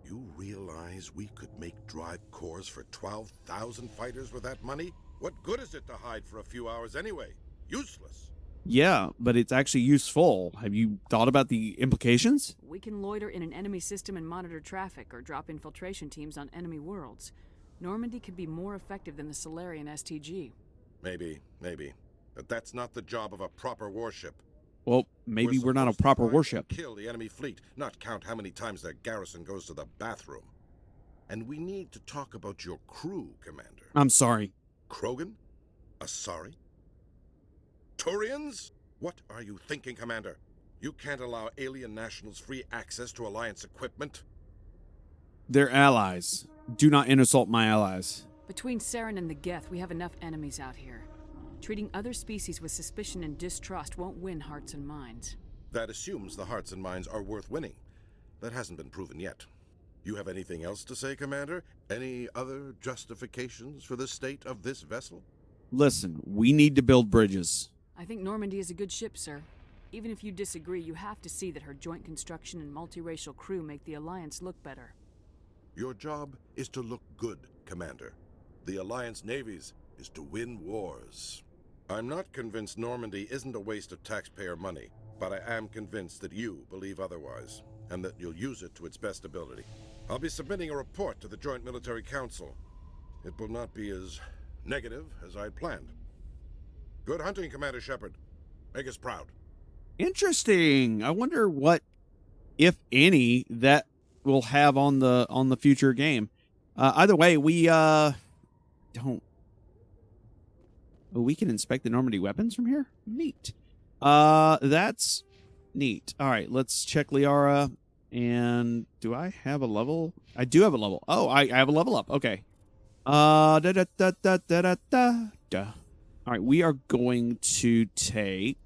You realize we could make drive cores for 12,000 fighters with that money? What good is it to hide for a few hours anyway? Useless. Yeah, but it's actually useful. Have you thought about the implications? We can loiter in an enemy system and monitor traffic or drop infiltration teams on enemy worlds. Normandy could be more effective than the Solarian STG. Maybe. But that's not the job of a proper warship. Well, maybe we're not a proper warship. Kill the enemy fleet, not count how many times their garrison goes to the bathroom. And we need to talk about your crew, Commander. I'm sorry. Krogan? Asari? Turians? What are you thinking, Commander? You can't allow alien nationals free access to Alliance equipment? They're allies. Do not insult my allies. Between Saren and the Geth, we have enough enemies out here. Treating other species with suspicion and distrust won't win hearts and minds. That assumes the hearts and minds are worth winning. That hasn't been proven yet. You have anything else to say, Commander? Any other justifications for the state of this vessel? Listen, we need to build bridges. I think Normandy is a good ship, sir. Even if you disagree, you have to see that her joint construction and multiracial crew make the Alliance look better. Your job is to look good, Commander. The Alliance navies is to win wars. I'm not convinced Normandy isn't a waste of taxpayer money, but I am convinced that you believe otherwise, and that you'll use it to its best ability. I'll be submitting a report to the Joint Military Council. It will not be as negative as I'd planned. Good hunting, Commander Shepard. Make us proud. Interesting. I wonder what, if any, that will have on the future game. Either way, we don't. Oh, we can inspect the Normandy weapons from here? Neat. That's neat. All right, let's check Liara. And do I have a level? I do have a level. Oh, I have a level up. Okay. All right, we are going to take...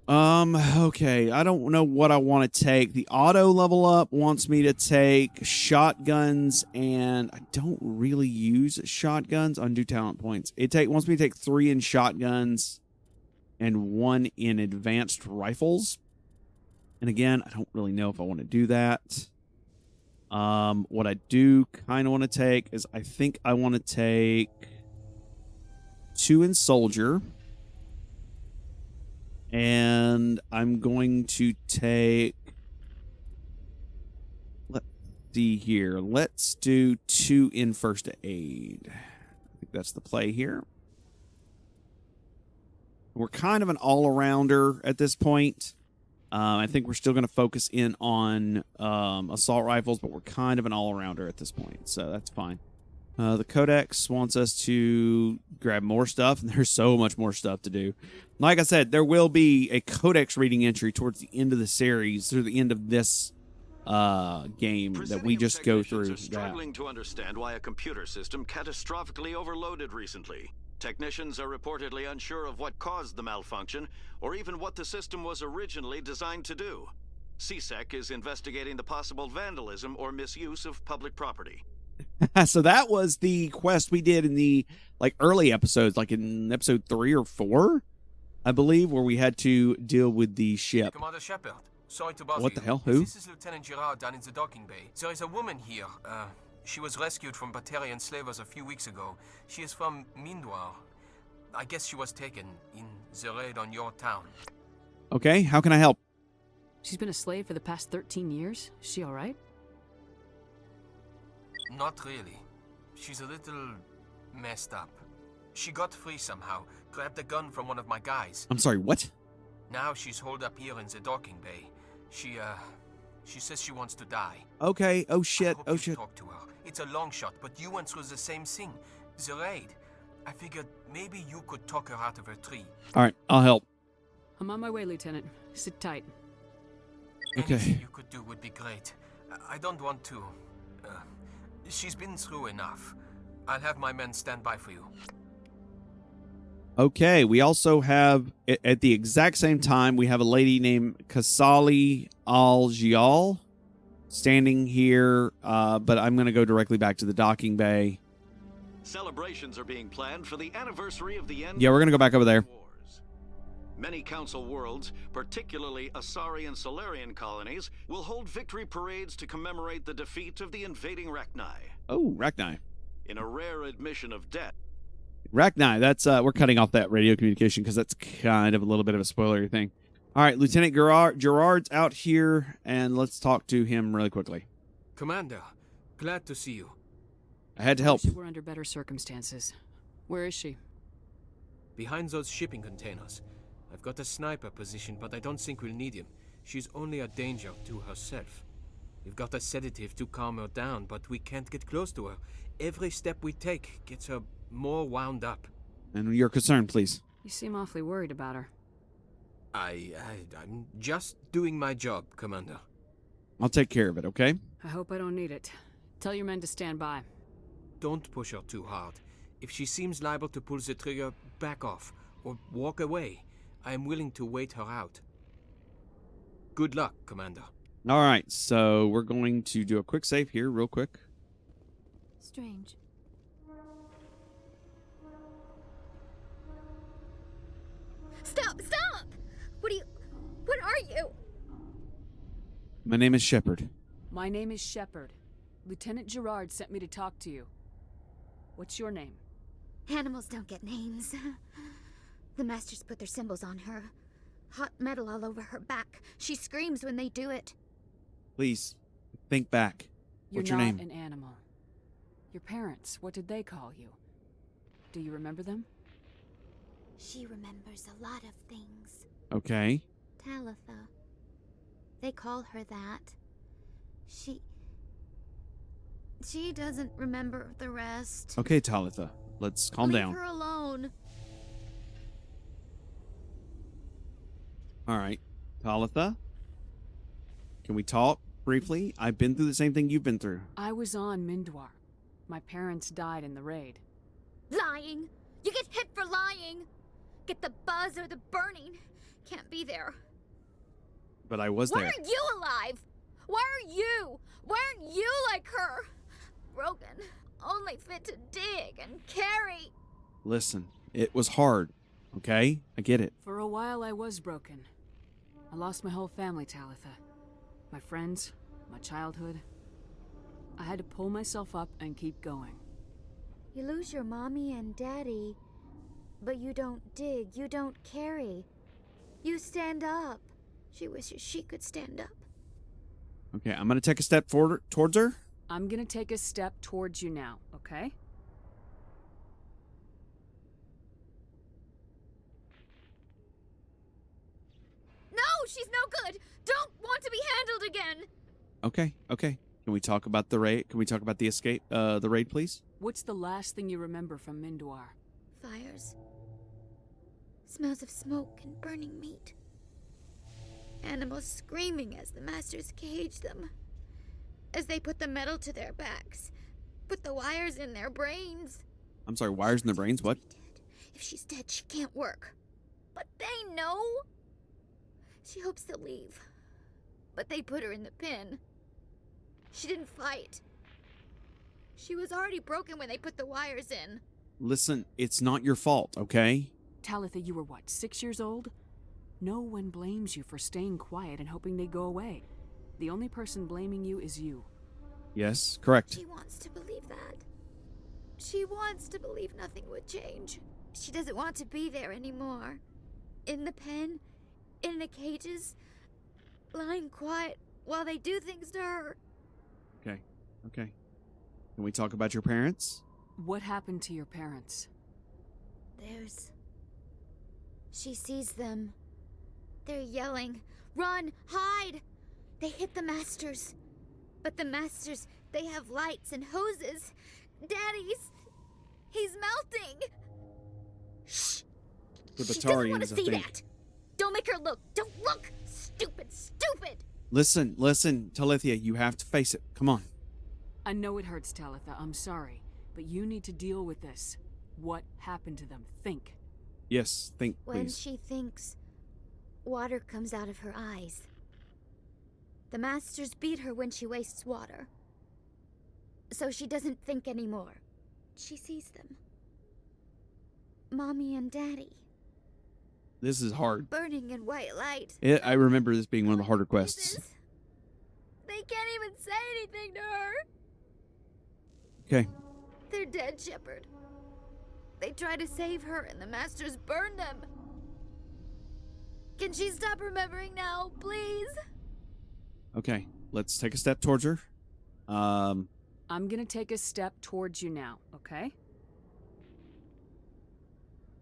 okay, I don't know what I want to take. The auto level up wants me to take shotguns, and I don't really use shotguns. Undo talent points. Wants me to take 3 in shotguns and 1 in advanced rifles. And again, I don't really know if I want to do that. What I do kind of want to take is I think I want to take 2 in soldier. And I'm going to take, let's see here. Let's do 2 in first aid. I think that's the play here. We're kind of an all-arounder at this point. I think we're still going to focus in on assault rifles, but we're kind of an all-arounder at this point, so that's fine. The Codex wants us to grab more stuff, and there's so much more stuff to do. Like I said, there will be a Codex reading entry towards the end of the series, through the end of this game, that we just go through. Are struggling to understand why a computer system catastrophically overloaded recently. Technicians are reportedly unsure of what caused the malfunction, or even what the system was originally designed to do. CSEC is investigating the possible vandalism or misuse of public property. So that was the quest we did in the early episodes, like in episode 3 or 4, I believe, where we had to deal with the ship. Commander Shepard, sorry to bother you. What the hell? Who? This is Lieutenant Gerard down in the docking bay. There is a woman here. She was rescued from Batarian slavers a few weeks ago. She is from Mindoir. I guess she was taken in the raid on your town. Okay, how can I help? She's been a slave for the past 13 years. Is she all right? Not really. She's a little messed up. She got free somehow, grabbed a gun from one of my guys. I'm sorry, what? Now she's holed up here in the docking bay. She says she wants to die. Okay, oh shit, I hope you talk to her. It's a long shot, but you went through the same thing. The raid. I figured maybe you could talk her out of her tree. All right, I'll help. I'm on my way, Lieutenant. Sit tight. Okay. Anything you could do would be great. I don't want to. She's been through enough. I'll have my men stand by for you. Okay, we also have, at the exact same time, we have a lady named Kailee Cain standing here, but I'm going to go directly back to the docking bay. Celebrations are being planned for the anniversary of the end. Yeah, we're going to go back over there. Many Council worlds, particularly Asari and Solarian colonies, will hold victory parades to commemorate the defeat of the invading Rachni. Oh, Rachni. In a rare admission of debt. Rachni, that's, we're cutting off that radio communication because that's kind of a little bit of a spoilery thing. All right, Lieutenant Gerard's out here, and let's talk to him really quickly. Commander, glad to see you. I had to help. We're under better circumstances. Where is she? Behind those shipping containers. I've got a sniper position, but I don't think we'll need him. She's only a danger to herself. We've got a sedative to calm her down, but we can't get close to her. Every step we take gets her more wound up. And your concern, please. You seem awfully worried about her. I'm just doing my job, Commander. I'll take care of it, okay? I hope I don't need it. Tell your men to stand by. Don't push her too hard. If she seems liable to pull the trigger, back off, or walk away. I am willing to wait her out. Good luck, Commander. All right, so we're going to do a quick save here, real quick. Strange. Stop! Stop! What are you? My name is Shepard. My name is Shepard. Lieutenant Gerard sent me to talk to you. What's your name? Animals don't get names. The Masters put their symbols on her. Hot metal all over her back. She screams when they do it. Please, think back. What's your name? You're not an animal. Your parents, what did they call you? Do you remember them? She remembers a lot of things. Okay. Talitha. They call her that. She doesn't remember the rest. Okay, Talitha. Let's calm down. Leave her alone. All right. Talitha, can we talk briefly? I've been through the same thing you've been through. I was on Mindoir. My parents died in the raid. Lying! You get hit for lying! Get the buzz or the burning. Can't be there. But I was Why there. are you alive? Why are you? Why aren't you like her? Broken. Only fit to dig and carry. Listen, it was hard, okay? I get it. For a while I was broken. I lost my whole family, Talitha. My friends, my childhood. I had to pull myself up and keep going. You lose your mommy and daddy, but you don't dig, you don't carry. You stand up. She wishes she could stand up. Okay, I'm going to take a step forward towards her. I'm gonna take a step towards you now, okay? No, she's no good. Don't want to be handled again. Okay. Can we talk about the raid? Can we talk about the escape, the raid, please? What's the last thing you remember from Mindoir? Fires. Smells of smoke and burning meat. Animals screaming as the Masters cage them. As they put the metal to their backs. Put the wires in their brains. I'm sorry, wires in the brains? What? If she's dead, she can't work. But they know. She hopes to leave. But they put her in the pen. She didn't fight. She was already broken when they put the wires in. Listen, it's not your fault, okay? Talitha, you were what, 6 years old? No one blames you for staying quiet and hoping they'd go away. The only person blaming you is you. Yes, correct. She wants to believe that. She wants to believe nothing would change. She doesn't want to be there anymore. In the pen, in the cages, lying quiet while they do things to her. Okay. Can we talk about your parents? What happened to your parents? She sees them. They're yelling, "Run! Hide!" They hit the Masters. But the Masters, they have lights and hoses. He's melting! Shh! The She doesn't want Batarians, to I see think. that! Don't make her look! Don't look! Stupid! Listen, Talithia, you have to face it. Come on. I know it hurts, Talitha. I'm sorry. But you need to deal with this. What happened to them? Think. Yes, think, When please. she thinks, water comes out of her eyes. The Masters beat her when she wastes water. So she doesn't think anymore. She sees them. Mommy and Daddy. This is hard. Burning in white light. I remember this being one of the harder quests. They can't even say anything to her. Okay. They're dead, Shepard. They try to save her and the Masters burn them. Can she stop remembering now, please? Okay, let's take a step towards her. I'm gonna take a step towards you now, okay?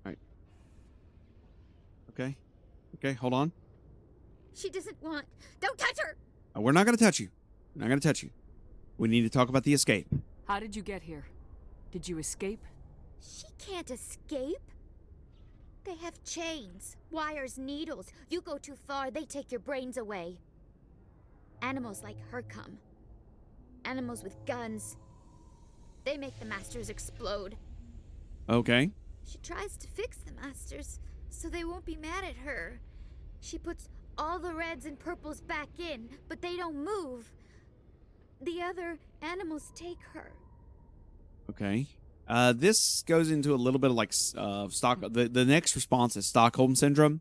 Alright. Okay, hold on. She doesn't want. Don't touch her! We're not gonna touch you. We're not gonna touch you. We need to talk about the escape. How did you get here? Did you escape? She can't escape. They have chains, wires, needles. You go too far, they take your brains away. Animals like her come. Animals with guns. They make the Masters explode. Okay. She tries to fix the Masters so they won't be mad at her. She puts all the reds and purples back in, but they don't move. The other animals take her. Okay. This goes into a little bit of like stock. The next response is Stockholm syndrome.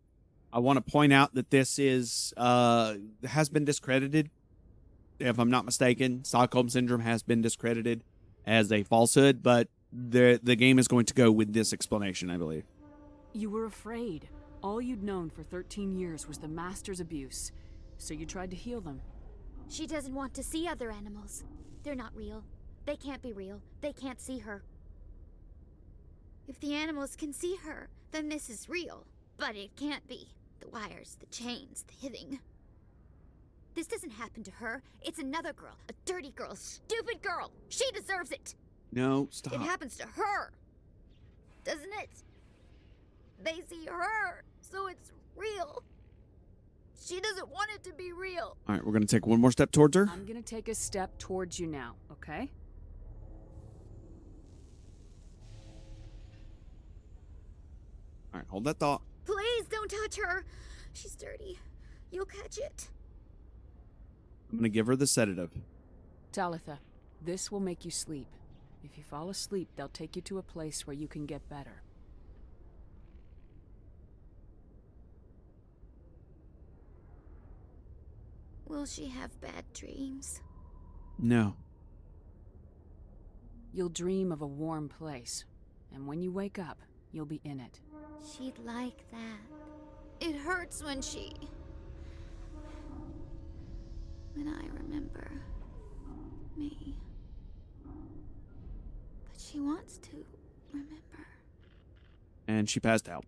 I want to point out that this is has been discredited. If I'm not mistaken, Stockholm syndrome has been discredited as a falsehood, but the game is going to go with this explanation, I believe. You were afraid. All you'd known for 13 years was the Master's abuse, so you tried to heal them. She doesn't want to see other animals. They're not real. They can't be real. They can't see her. If the animals can see her, then this is real. But it can't be. The wires, the chains, the hitting. This doesn't happen to her. It's another girl. A dirty girl. A stupid girl. She deserves it. No, stop. It happens to her. Doesn't it? They see her, so it's real. She doesn't want it to be real. All right, we're going to take one more step towards her. I'm gonna take a step towards you now, okay? All right, hold that thought. Please don't touch her. She's dirty. You'll catch it. I'm going to give her the sedative. Talitha, this will make you sleep. If you fall asleep, they'll take you to a place where you can get better. Will she have bad dreams? No. You'll dream of a warm place, and when you wake up, you'll be in it. She'd like that. It hurts when I remember me. But she wants to remember. And she passed out.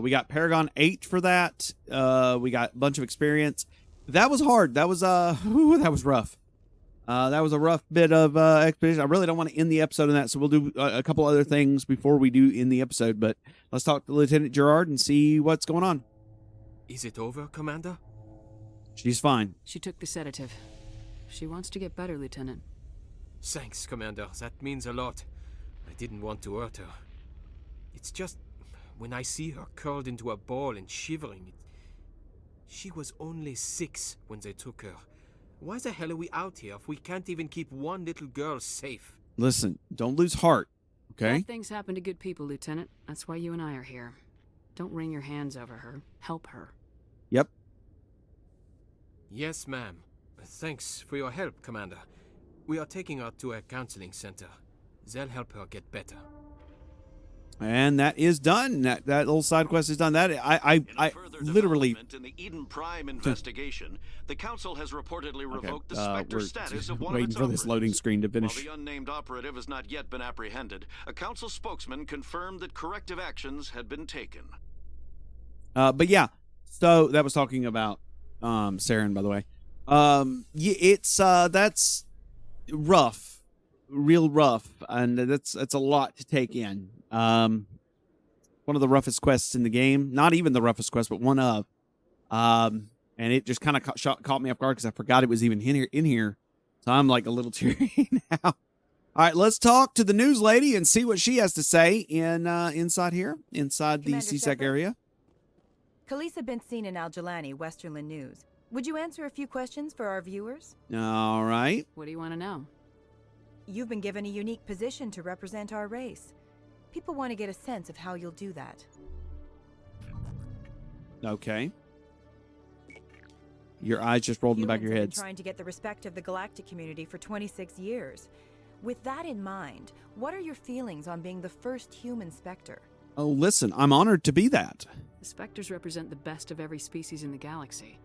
We got Paragon 8 for that. We got a bunch of experience. That was hard. That was that was rough. That was a rough bit of expedition. I really don't want to end the episode on that, so we'll do a couple other things before we do end the episode. But let's talk to Lieutenant Gerard and see what's going on. Is it over, Commander? She's fine. She took the sedative. She wants to get better, Thanks, Commander. That means a lot. I didn't want to hurt her. It's just, when I see her curled into a ball and shivering, she was only 6 when they took her. Why the hell are we out here if we can't even keep one little girl safe? Listen, don't lose heart, okay? Bad things happen to good people, Lieutenant. That's why you and I are here. Don't wring your hands over her. Help her. Yep. Yes, ma'am. Thanks for your help, Commander. We are taking her to a counseling center. They'll help her get better. And that is done. That little side quest is done. That I literally in the Eden Prime investigation, the Council has reportedly revoked the Spectre we're status of one of waiting its for this loading screen to finish. While the unnamed operative has not yet been apprehended, a Council spokesman confirmed that corrective actions had been taken. But yeah, so that was talking about Saren, by the way. Yeah, it's that's rough, real rough, and that's a lot to take in. One of the roughest quests in the game, not even the roughest quest, but one of, and it just kind of caught me off guard because I forgot it was even in here. So I'm like a little teary now. All right, let's talk to the news lady and see what she has to say inside the CSEC area. Khaleesa been seen in Al-Jalani, Westerland News. Would you answer a few questions for our viewers? All right. What do you want to know? You've been given a unique position to represent our race. People want to get a sense of how you'll do that. Okay. Your eyes just rolled in the back of your Humans have head. been trying to get the respect of the galactic community for 26 years. With that in mind, what are your feelings on being the first human Spectre? Oh, listen, I'm honored to be that. The Spectres represent the best of every species in the galaxy.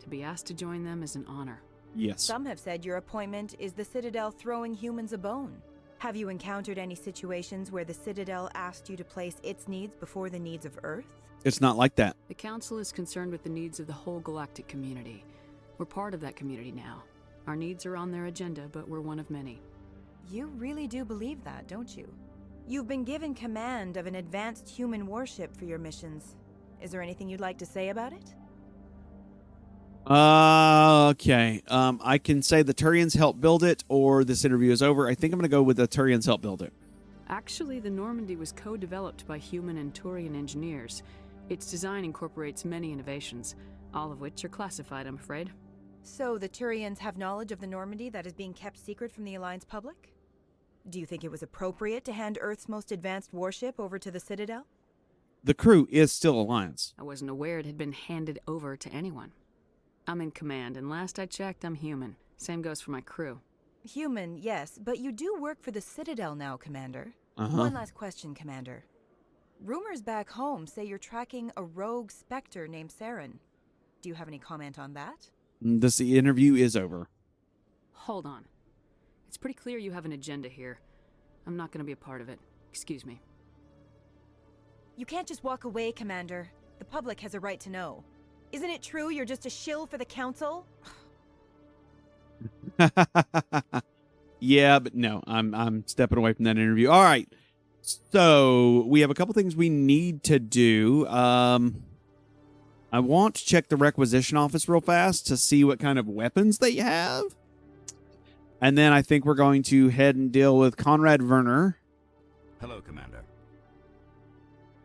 To be asked to join them is an honor. Yes. Some have said your appointment is the Citadel throwing humans a bone. Have you encountered any situations where the Citadel asked you to place its needs before the needs of Earth? It's not like that. The Council is concerned with the needs of the whole galactic community. We're part of that community now. Our needs are on their agenda, but we're one of many. You really do believe that, don't you? You've been given command of an advanced human warship for your missions. Is there anything you'd like to say about it? Okay. I can say the Turians helped build it, or this interview is over. I think I'm going to go with the Turians helped build it. Actually, the Normandy was co-developed by human and Turian engineers. Its design incorporates many innovations, all of which are classified, I'm afraid. So the Turians have knowledge of the Normandy that is being kept secret from the Alliance public? Do you think it was appropriate to hand Earth's most advanced warship over to the Citadel? The crew is still Alliance. I wasn't aware it had been handed over to anyone. I'm in command, and last I checked, I'm human. Same goes for my crew. Human, yes, but you do work for the Citadel now, Commander. One last question, Commander. Rumors back home say you're tracking a rogue Spectre named Saren. Do you have any comment on that? This interview is over. Hold on. It's pretty clear you have an agenda here. I'm not going to be a part of it. Excuse me. You can't just walk away, Commander. The public has a right to know. Isn't it true you're just a shill for the Council? Yeah, but no, I'm stepping away from that interview. All right. So we have a couple things we need to do. I want to check the requisition office real fast to see what kind of weapons they have. And then I think we're going to head and deal with Conrad Werner. Hello, Commander.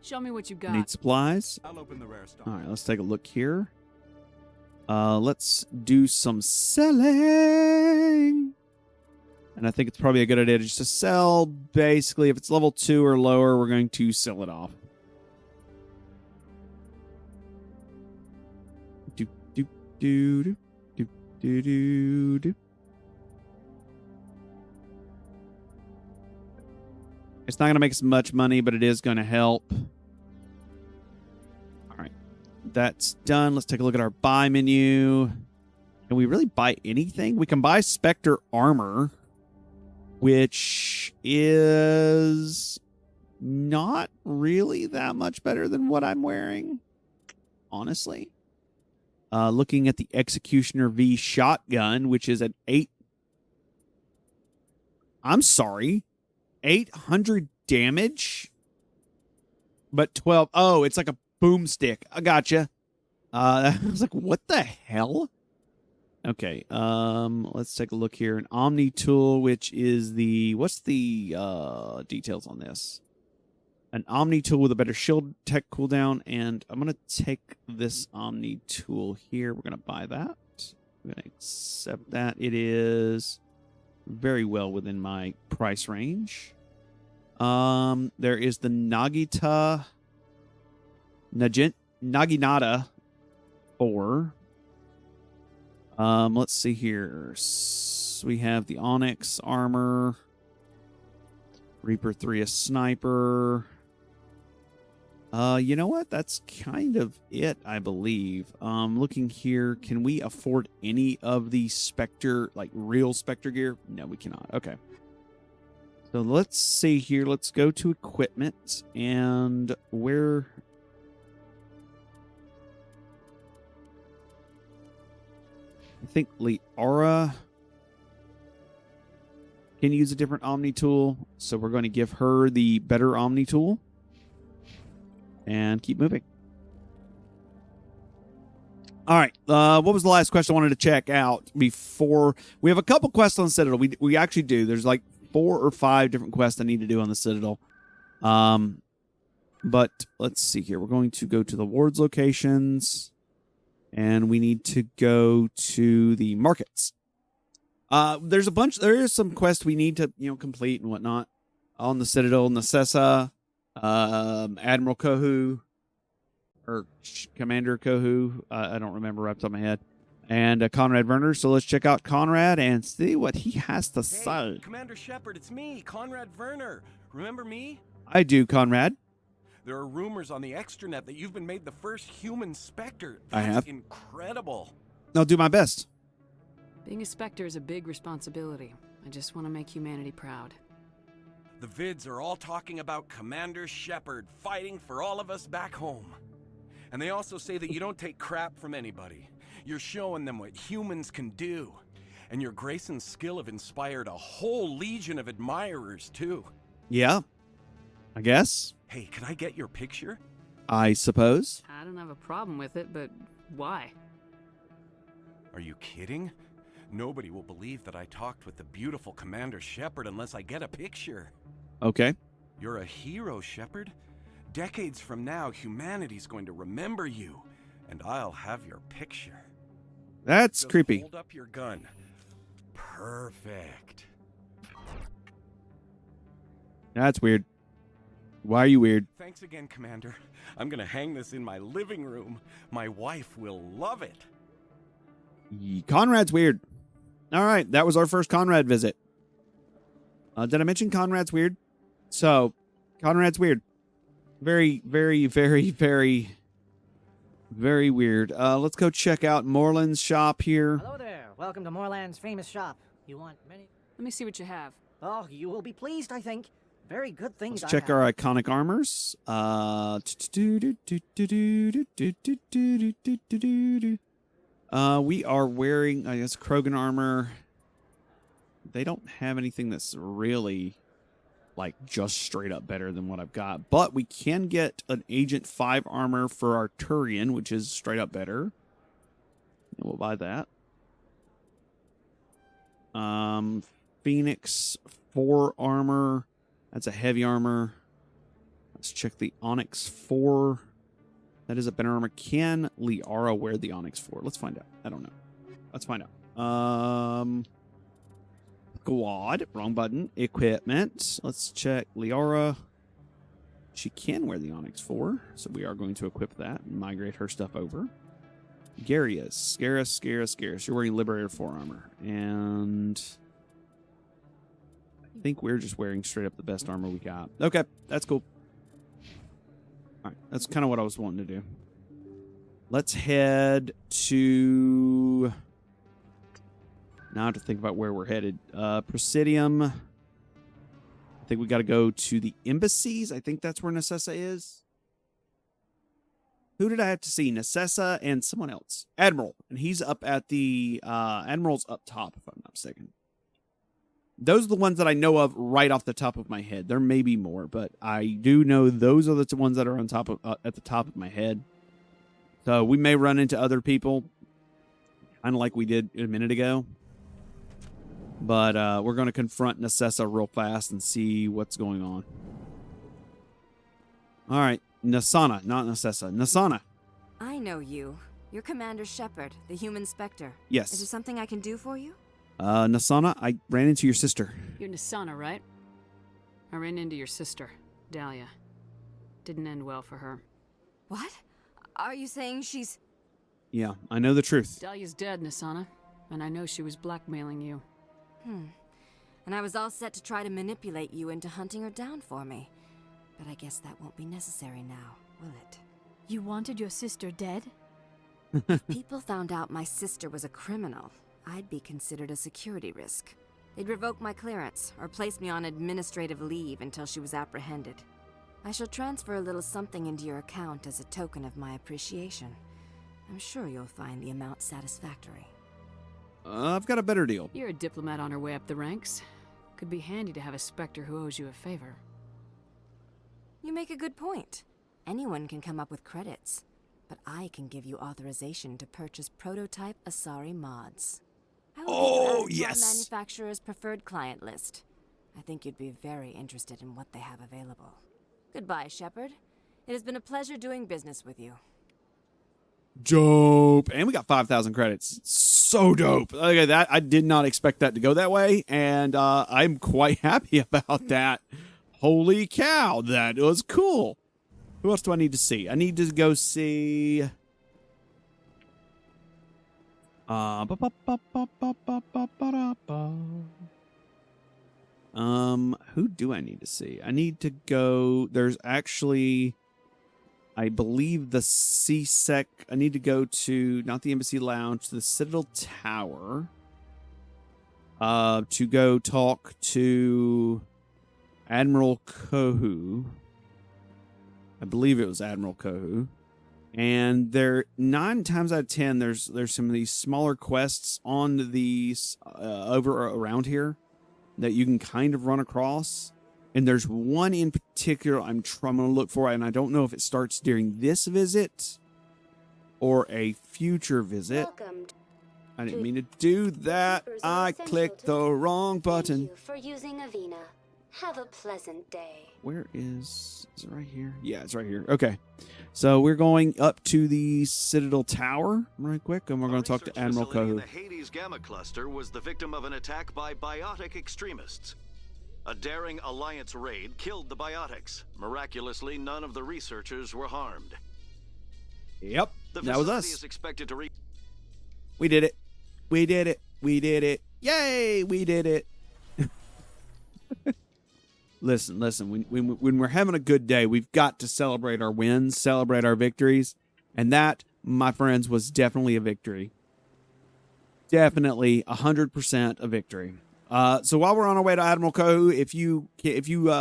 Show me what you got. Need supplies. I'll open the rare stock. All right, let's take a look here. Let's do some selling. And I think it's probably a good idea just to sell. Basically, if it's level 2 or lower, we're going to sell it off. Do, do, do, do, do, do, do, do. It's not going to make us much money, but it is going to help. All right. That's done. Let's take a look at our buy menu. Can we really buy anything? We can buy Spectre armor, which is not really that much better than what I'm wearing, honestly. Looking at the Executioner V shotgun, which is an 800 damage, but 12. Oh, it's like a boomstick. I gotcha. I was like, what the hell? Okay. Let's take a look here. An Omni tool, which is what's the details on this? an Omni tool with a better shield tech cooldown, and I'm going to take this Omni tool here. We're going to buy that. We're going to accept that. It is very well within my price range. There is the Naginata 4. Let's see here. We have the Onyx armor. Reaper 3, a sniper. You know what? That's kind of it, I believe. Looking here, can we afford any of the Spectre, like real Spectre gear? No, we cannot. Okay. So let's see here. Let's go to equipment and where... I think Liara can use a different Omni tool, so we're going to give her the better Omni tool and keep moving. All right, what was the last quest I wanted to check out before? We have a couple quests on Citadel. We actually do. There's like 4 or 5 different quests I need to do on the Citadel. But let's see here. We're going to go to the wards locations, and we need to go to the markets. There is some quests we need to, complete and whatnot on the Citadel. Necessa, Admiral Kohu, or Commander Kohu. I don't remember right off the top of my head. And Conrad Werner. So let's check out Conrad and see what he has to say. Commander Shepard, it's me, Conrad Werner. Remember me? I do, Conrad. There are rumors on the extranet that you've been made the first human Spectre. I have. Incredible. I'll do my best. Being a Spectre is a big responsibility. I just want to make humanity proud. The vids are all talking about Commander Shepard fighting for all of us back home. And they also say that you don't take crap from anybody. You're showing them what humans can do. And your grace and skill have inspired a whole legion of admirers, too. Yeah, I guess. Hey, can I get your picture? I suppose. I don't have a problem with it, but why? Are you kidding? Nobody will believe that I talked with the beautiful Commander Shepard unless I get a picture. Okay. You're a hero, Shepard. Decades from now, humanity's going to remember you, and I'll have your picture. That's Just creepy. Hold up your gun. Perfect. That's weird. Why are you weird? Thanks again, Commander. I'm gonna hang this in my living room. My wife will love it. Conrad's weird. All right, that was our first Conrad visit. Did I mention Conrad's weird? So, Conrad's weird. Very, very, very, very, very weird. Let's go check out Moreland's shop here. Hello there. Welcome to Moreland's famous shop. You want many? Let me see what you have. Oh, you will be pleased, I think. Very good things. Let's check our iconic armors. We are wearing, I guess, Krogan armor. They don't have anything that's really, like, just straight up better than what I've got. But we can get an Agent 5 armor for our Turian, which is straight up better. And we'll buy that. Phoenix 4 armor. That's a heavy armor. Let's check the Onyx 4. That is a better armor. Can Liara wear the Onyx 4? Let's find out. I don't know. Let's find out. Squad. Wrong button. Equipment. Let's check Liara. She can wear the Onyx 4, so we are going to equip that and migrate her stuff over. Garius. Scarus. You're wearing Liberator 4 armor. And I think we're just wearing straight up the best armor we got. Okay, that's cool. All right, that's kind of what I was wanting to do. Let's head to... Now I have to think about where we're headed. Presidium. I think we got to go to the embassies. I think that's where Necessa is. Who did I have to see? Necessa and someone else. Admiral. And he's up at the... Admiral's up top, if I'm not mistaken. Those are the ones that I know of right off the top of my head. There may be more, but I do know those are the ones that are on top of at the top of my head. So we may run into other people, kind of like we did a minute ago. But we're going to confront Necessa real fast and see what's going on. All right. Nasana, not Nasessa. Nasana. I know you. You're Commander Shepard, the human Spectre. Yes. Is there something I can do for you? Nasana, I ran into your sister. You're Nasana, right? I ran into your sister, Dahlia. Didn't end well for her. What? Are you saying she's... Yeah, I know the truth. Dahlia's dead, Nasana. And I know she was blackmailing you. And I was all set to try to manipulate you into hunting her down for me. But I guess that won't be necessary now, will it? You wanted your sister dead? If people found out my sister was a criminal, I'd be considered a security risk. They'd revoke my clearance, or place me on administrative leave until she was apprehended. I shall transfer a little something into your account as a token of my appreciation. I'm sure you'll find the amount satisfactory. I've got a better deal. You're a diplomat on her way up the ranks. Could be handy to have a Spectre who owes you a favor. You make a good point. Anyone can come up with credits, but I can give you authorization to purchase prototype Asari mods. I will get you added to our manufacturer's preferred client list. I think you'd be very interested in what they have available. Goodbye, Shepard. It has been a pleasure doing business with you. Dope. And we got 5,000 credits. So dope. Okay, that I did not expect that to go that way, and I'm quite happy about that. Holy cow, that was cool. Who else do I need to see? I need to go see... who do I need to see? I need to go... There's actually... I believe the CSEC... I need to go to, not the Embassy Lounge, the Citadel Tower. To go talk to Admiral Kohu. I believe it was Admiral Kohu. And there, 9 times out of 10, there's some of these smaller quests on these over around here that you can kind of run across. And there's one in particular I'm trying to look for, and I don't know if it starts during this visit or a future visit. I didn't mean to do that. I clicked the wrong button. Thank you for using Avena. Have a pleasant day. Where is it right here? Yeah, it's right here. Okay. So we're going up to the Citadel Tower right quick, and we're going to talk to Admiral Kohu. The Hades Gamma Cluster was the victim of an attack by biotic extremists. A daring Alliance raid killed the biotics. Miraculously, none of the researchers were harmed. Yep, that was us. Is expected to We did it. We did it. We did it. Yay, we did it. Listen. When we're having a good day, we've got to celebrate our wins, celebrate our victories. And that, my friends, was definitely a victory. Definitely 100% a victory. So while we're on our way to Admiral Kohu, if you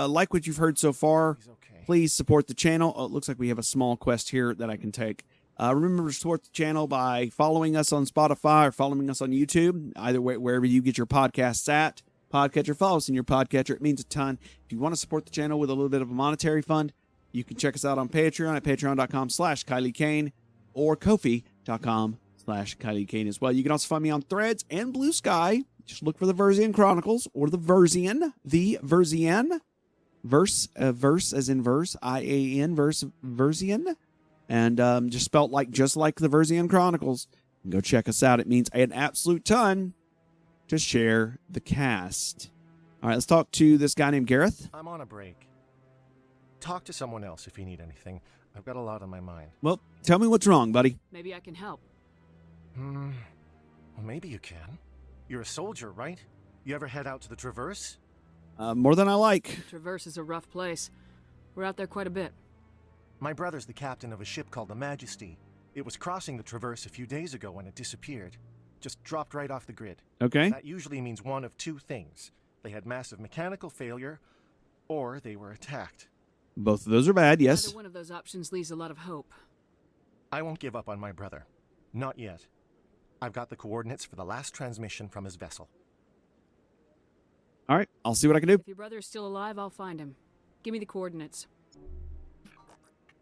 like what you've heard so far, please support the channel. Oh, it looks like we have a small quest here that I can take. Remember to support the channel by following us on Spotify or following us on YouTube, either way, wherever you get your podcasts at. Podcatcher, follow us in your podcatcher. It means a ton. If you want to support the channel with a little bit of a monetary fund, you can check us out on Patreon at patreon.com/Kailee Cain or Ko-fi.com/Kailee Cain as well. You can also find me on Threads and Blue Sky. Just look for the Versian Chronicles or the Versian, verse as in verse, I-A-N, Versian, and just spelt just like the Versian Chronicles. And go check us out. It means an absolute ton to share the cast. All right, let's talk to this guy named Gareth. I'm on a break. Talk to someone else if you need anything. I've got a lot on my mind. Well, tell me what's wrong, buddy. Maybe I can help. Well, maybe you can. You're a soldier, right? You ever head out to the Traverse? More than I like. Traverse is a rough place. We're out there quite a bit. My brother's the captain of a ship called the Majesty. It was crossing the Traverse a few days ago when it disappeared. Just dropped right off the grid. Okay. That usually means one of two things. They had massive mechanical failure, or they were attacked. Both of those are bad, yes. Either one of those options leaves a lot of hope. I won't give up on my brother. Not yet. I've got the coordinates for the last transmission from his vessel. All right, I'll see what I can do. If your brother is still alive, I'll find him. Give me the coordinates.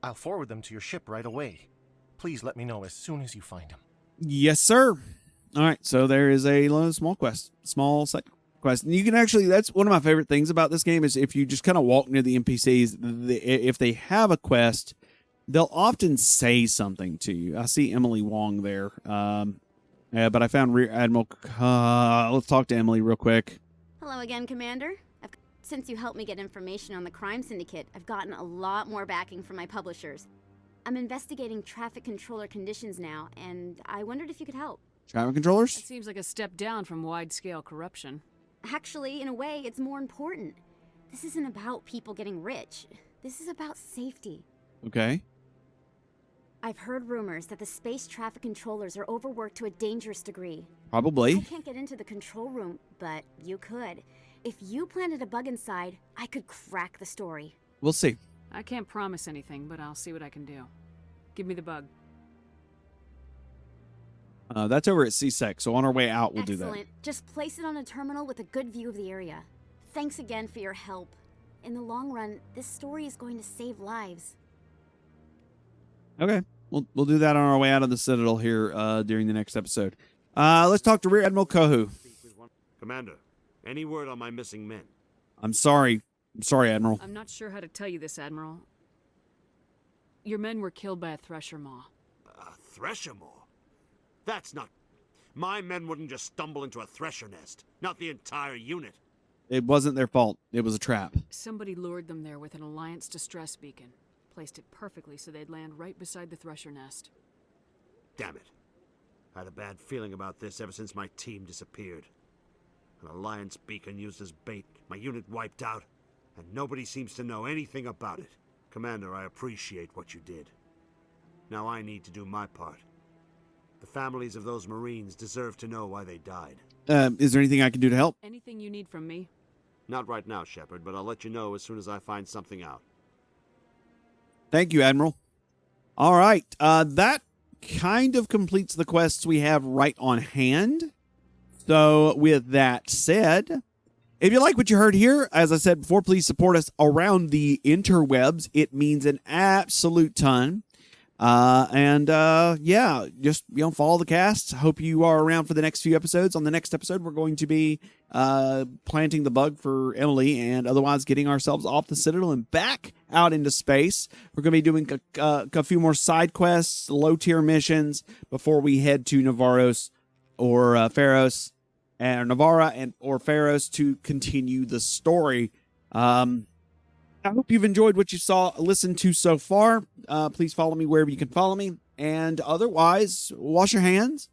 I'll forward them to your ship right away. Please let me know as soon as you find him. Yes, sir. All right, so there is a small quest, small side quest. And you can actually, that's one of my favorite things about this game is if you just kind of walk near the NPCs, if they have a quest, they'll often say something to you. I see Emily Wong there. But I found Rear Admiral. Let's talk to Emily real quick. Hello again, Commander. Since you helped me get information on the crime syndicate, I've gotten a lot more backing from my publishers. I'm investigating traffic controller conditions now, and I wondered if you could help. Traffic controllers? That seems like a step down from wide-scale corruption. Actually, in a way, it's more important. This isn't about people getting rich. This is about safety. Okay. I've heard rumors that the space traffic controllers are overworked to a dangerous degree. Probably. I can't get into the control room, but you could. If you planted a bug inside, I could crack the story. We'll see. I can't promise anything, but I'll see what I can do. Give me the bug. That's over at CSEC, so on our way out, we'll do that. Excellent. Just place it on a terminal with a good view of the area. Thanks again for your help. In the long run, this story is going to save lives. Okay. We'll do that on our way out of the Citadel here during the next episode. Let's talk to Rear Admiral Kohu. Commander, any word on my missing men? I'm sorry, Admiral. I'm not sure how to tell you this, Admiral. Your men were killed by a thresher maw. A thresher maw? That's not... My men wouldn't just stumble into a thresher nest. Not the entire unit. It wasn't their fault. It was a trap. Somebody lured them there with an Alliance distress beacon. Placed it perfectly so they'd land right beside the thresher nest. Damn it. I had a bad feeling about this ever since my team disappeared. An Alliance beacon used as bait, my unit wiped out, and nobody seems to know anything about it. Commander, I appreciate what you did. Now I need to do my part. The families of those Marines deserve to know why they died. Is there anything I can do to help? Anything you need from me? Not right now, Shepard, but I'll let you know as soon as I find something out. Thank you, Admiral. All right. That kind of completes the quests we have right on hand. So with that said, if you like what you heard here, as I said before, please support us around the interwebs. It means an absolute ton. Yeah, just, follow the cast. Hope you are around for the next few episodes. On the next episode, we're going to be planting the bug for Emily and otherwise getting ourselves off the Citadel and back out into space. We're going to be doing a few more side quests, low-tier missions before we head to Navarros or Pharos, and Navarra or Pharos to continue the story. I hope you've enjoyed what you listened to so far. Please follow me wherever you can follow me. And otherwise, wash your hands,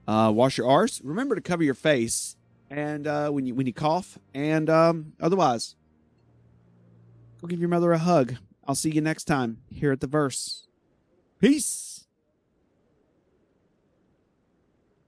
wash your arse. Remember to cover your face and when you cough. And otherwise, go give your mother a hug. I'll see you next time here at The Verse. Peace.